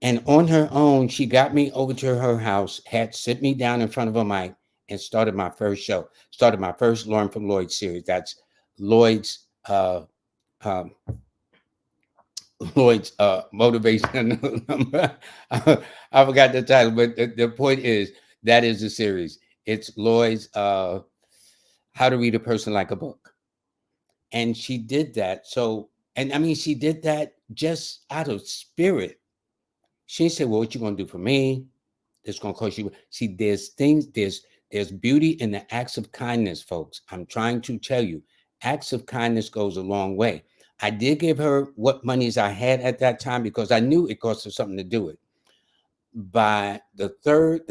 And on her own, she got me over to her house, had sit me down in front of a mic, and started my first show. Started my first Learn from Lloyd series. That's Lloyd's motivational number. I forgot the title, but the point is that is the series. It's Lloyd's How to Read a Person Like a Book. And she did that. So, she did that just out of spirit. She said, well, what you gonna do for me? It's gonna cost you. See, there's beauty in the acts of kindness, folks. I'm trying to tell you, acts of kindness goes a long way. I did give her what monies I had at that time, because I knew it cost her something to do it. By the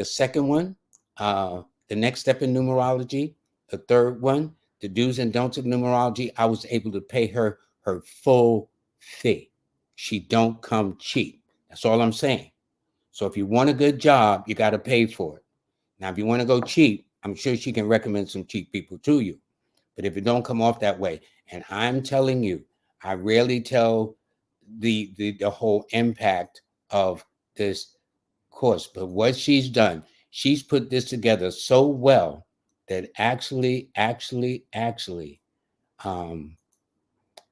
second one, the next step in numerology, the third one, the do's and don'ts of numerology, I was able to pay her full fee. She don't come cheap. That's all I'm saying. So if you want a good job, you got to pay for it. Now, if you want to go cheap, I'm sure she can recommend some cheap people to you. But if it don't come off that way, and I'm telling you, I rarely tell the whole impact of this course, but what she's done, she's put this together so well that actually, um,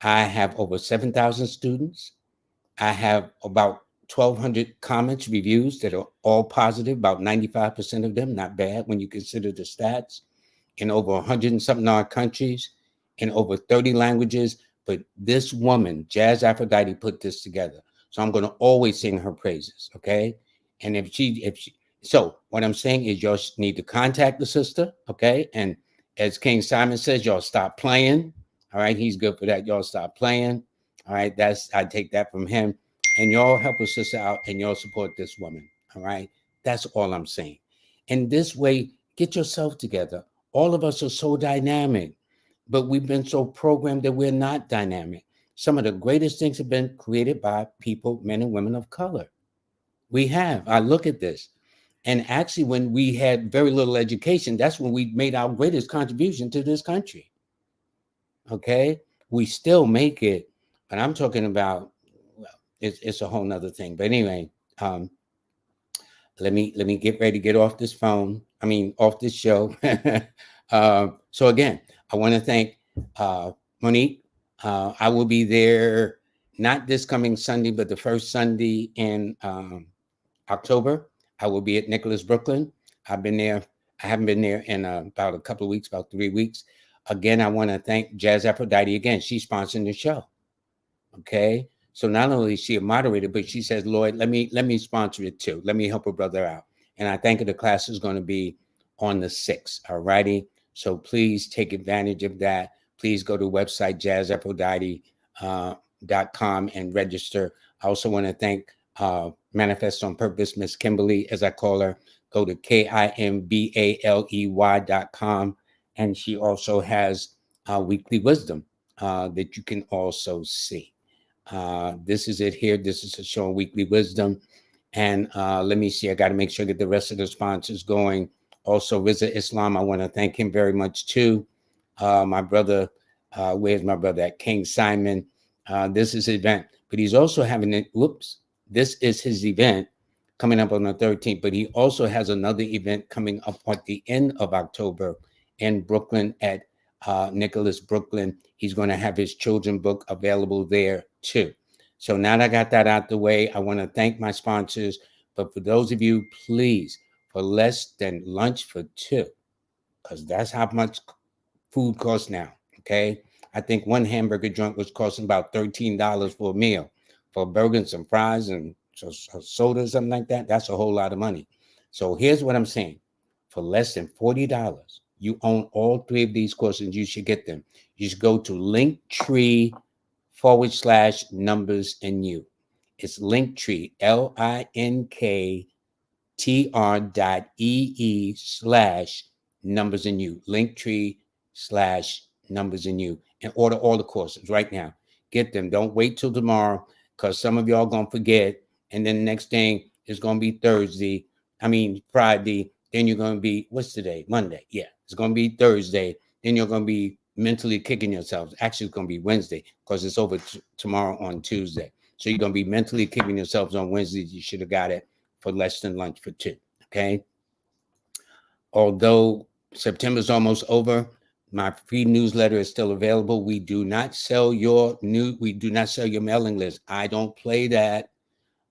I have over 7,000 students. I have about 1,200 comments, reviews that are all positive, about 95% of them, not bad when you consider the stats, in over 100 and something odd countries, in over 30 languages. But this woman, Jazz Aphrodite, put this together. So I'm going to always sing her praises, okay? And so what I'm saying is y'all need to contact the sister, okay? And as King Simon says, y'all stop playing. All right, he's good for that. Y'all stop playing. All right, I take that from him. And y'all help a sister out and y'all support this woman. All right, that's all I'm saying. And this way, get yourself together. All of us are so dynamic, but we've been so programmed that we're not dynamic. Some of the greatest things have been created by people, men and women of color. We have. I look at this. And actually, when we had very little education, that's when we made our greatest contribution to this country. Okay? We still make it, but I'm talking about, well, it's a whole nother thing. But anyway, let me get ready to get off this phone. I mean, off this show. So again, I want to thank Monique. I will be there not this coming Sunday, but the first Sunday in October. I will be at Nicholas, Brooklyn. I've been there. I haven't been there in about a couple of weeks, about 3 weeks. Again, I want to thank Jazz Aphrodite again. She's sponsoring the show. Okay. So not only is she a moderator, but she says, Lloyd, let me sponsor it too. Let me help a brother out. And I think the class is going to be on the 6th. All righty. So please take advantage of that. Please go to the website jazzaphrodite.com and register. I also want to thank Manifest on Purpose, Miss Kimberly, as I call her. Go to KIMBALEY.com. And she also has weekly wisdom that you can also see. This is it here. This is a show on weekly wisdom. And let me see. I got to make sure I get the rest of the sponsors going. Also, Riza Islam, I want to thank him very much too. My brother, where's my brother at? King Simon. This is his event, but he's also having it. Whoops. This is his event coming up on the 13th, but he also has another event coming up at the end of October in Brooklyn at Nicholas, Brooklyn. He's going to have his children book available there too. So now that I got that out the way, I want to thank my sponsors. But for those of you, please, for less than lunch for two, because that's how much food costs now. Okay. I think one hamburger joint was costing about $13 for a meal. For a burger and some fries and soda or something like that, that's a whole lot of money. So here's what I'm saying. For less than $40, you own all three of these courses. You should get them. You should go to Linktree/numbers and you. It's Linktree, linktr.ee/numbers and you. Linktree/numbers and you. And order all the courses right now. Get them. Don't wait till tomorrow, because some of y'all going to forget. And then the next thing is going to be Friday. Then you're going to be, what's today? Monday. Yeah, it's going to be Thursday. Then you're going to be mentally kicking yourselves. Actually, it's going to be Wednesday, because it's over tomorrow on Tuesday. So you're going to be mentally kicking yourselves on Wednesday. You should have got it for less than lunch for two. Okay. Although September's almost over, my free newsletter is still available. We do not sell your mailing list. I don't play that.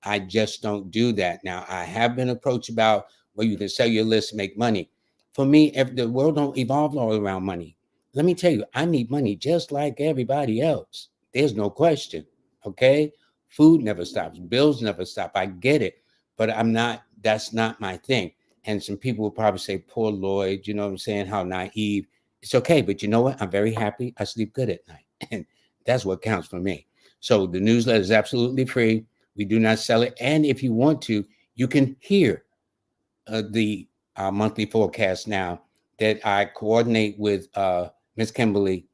I just don't do that. Now, I have been approached about, well, you can sell your list and make money. For me, if the world don't evolve all around money. Let me tell you, I need money just like everybody else. There's no question. Okay. Food never stops. Bills never stop. I get it, but that's not my thing. And some people will probably say, poor Lloyd, you know what I'm saying? How naive. It's okay. But you know what? I'm very happy. I sleep good at night. And that's what counts for me. So the newsletter is absolutely free. We do not sell it. And if you want to, you can hear the monthly forecast now that I coordinate with Miss Kimberly.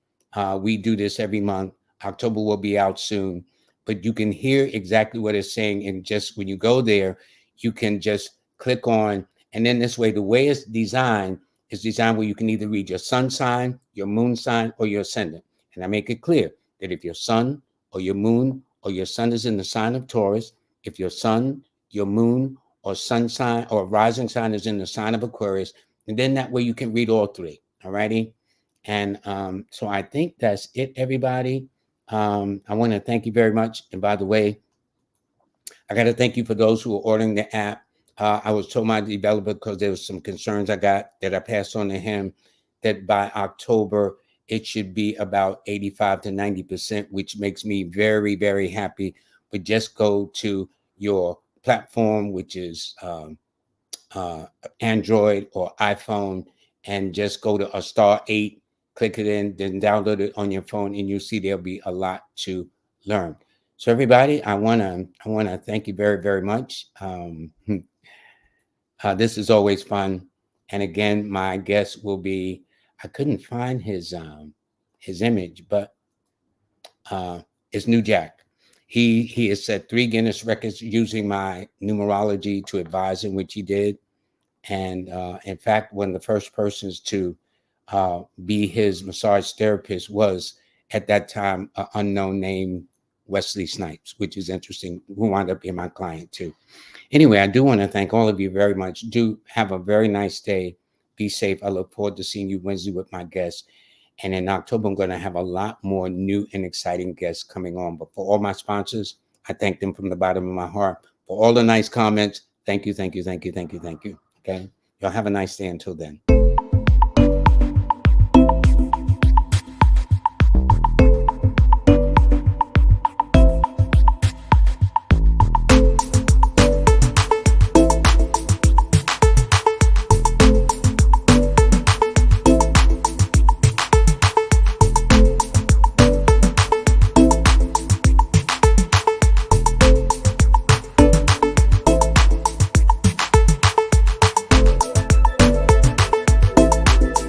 We do this every month. October will be out soon. but you can hear exactly what it's saying. And just when you go there, you can just click on, and then this way, the way it's designed is designed where you can either read your sun sign, your moon sign, or your ascendant. And I make it clear that if your sun or your moon or your sun is in the sign of Taurus, if your sun, your moon, or sun sign or rising sign is in the sign of Aquarius, and then that way you can read all three. All righty. And so I think that's it, everybody. I want to thank you very much. And by the way, I got to thank you for those who are ordering the app. I was told my developer, because there was some concerns I got that I passed on to him, that by October, it should be about 85 to 90%, which makes me very, very happy. But just go to your platform, which is Android or iPhone, and just go to a *8, click it in, then download it on your phone, and you'll see there'll be a lot to learn. So everybody, I wanna thank you very, very much. This is always fun, and again, my guest will be. I couldn't find his image, but it's New Jack. He has set 3 Guinness records using my numerology to advise him, which he did. And in fact, one of the first persons to be his massage therapist was at that time an unknown name, Wesley Snipes, which is interesting, who wound up being my client too. Anyway, I do want to thank all of you very much. Do have a very nice day. Be safe. I look forward to seeing you Wednesday with my guests. And in October, I'm going to have a lot more new and exciting guests coming on. But for all my sponsors, I thank them from the bottom of my heart. For all the nice comments, thank you, thank you, thank you, thank you, thank you. Okay. Y'all have a nice day until then.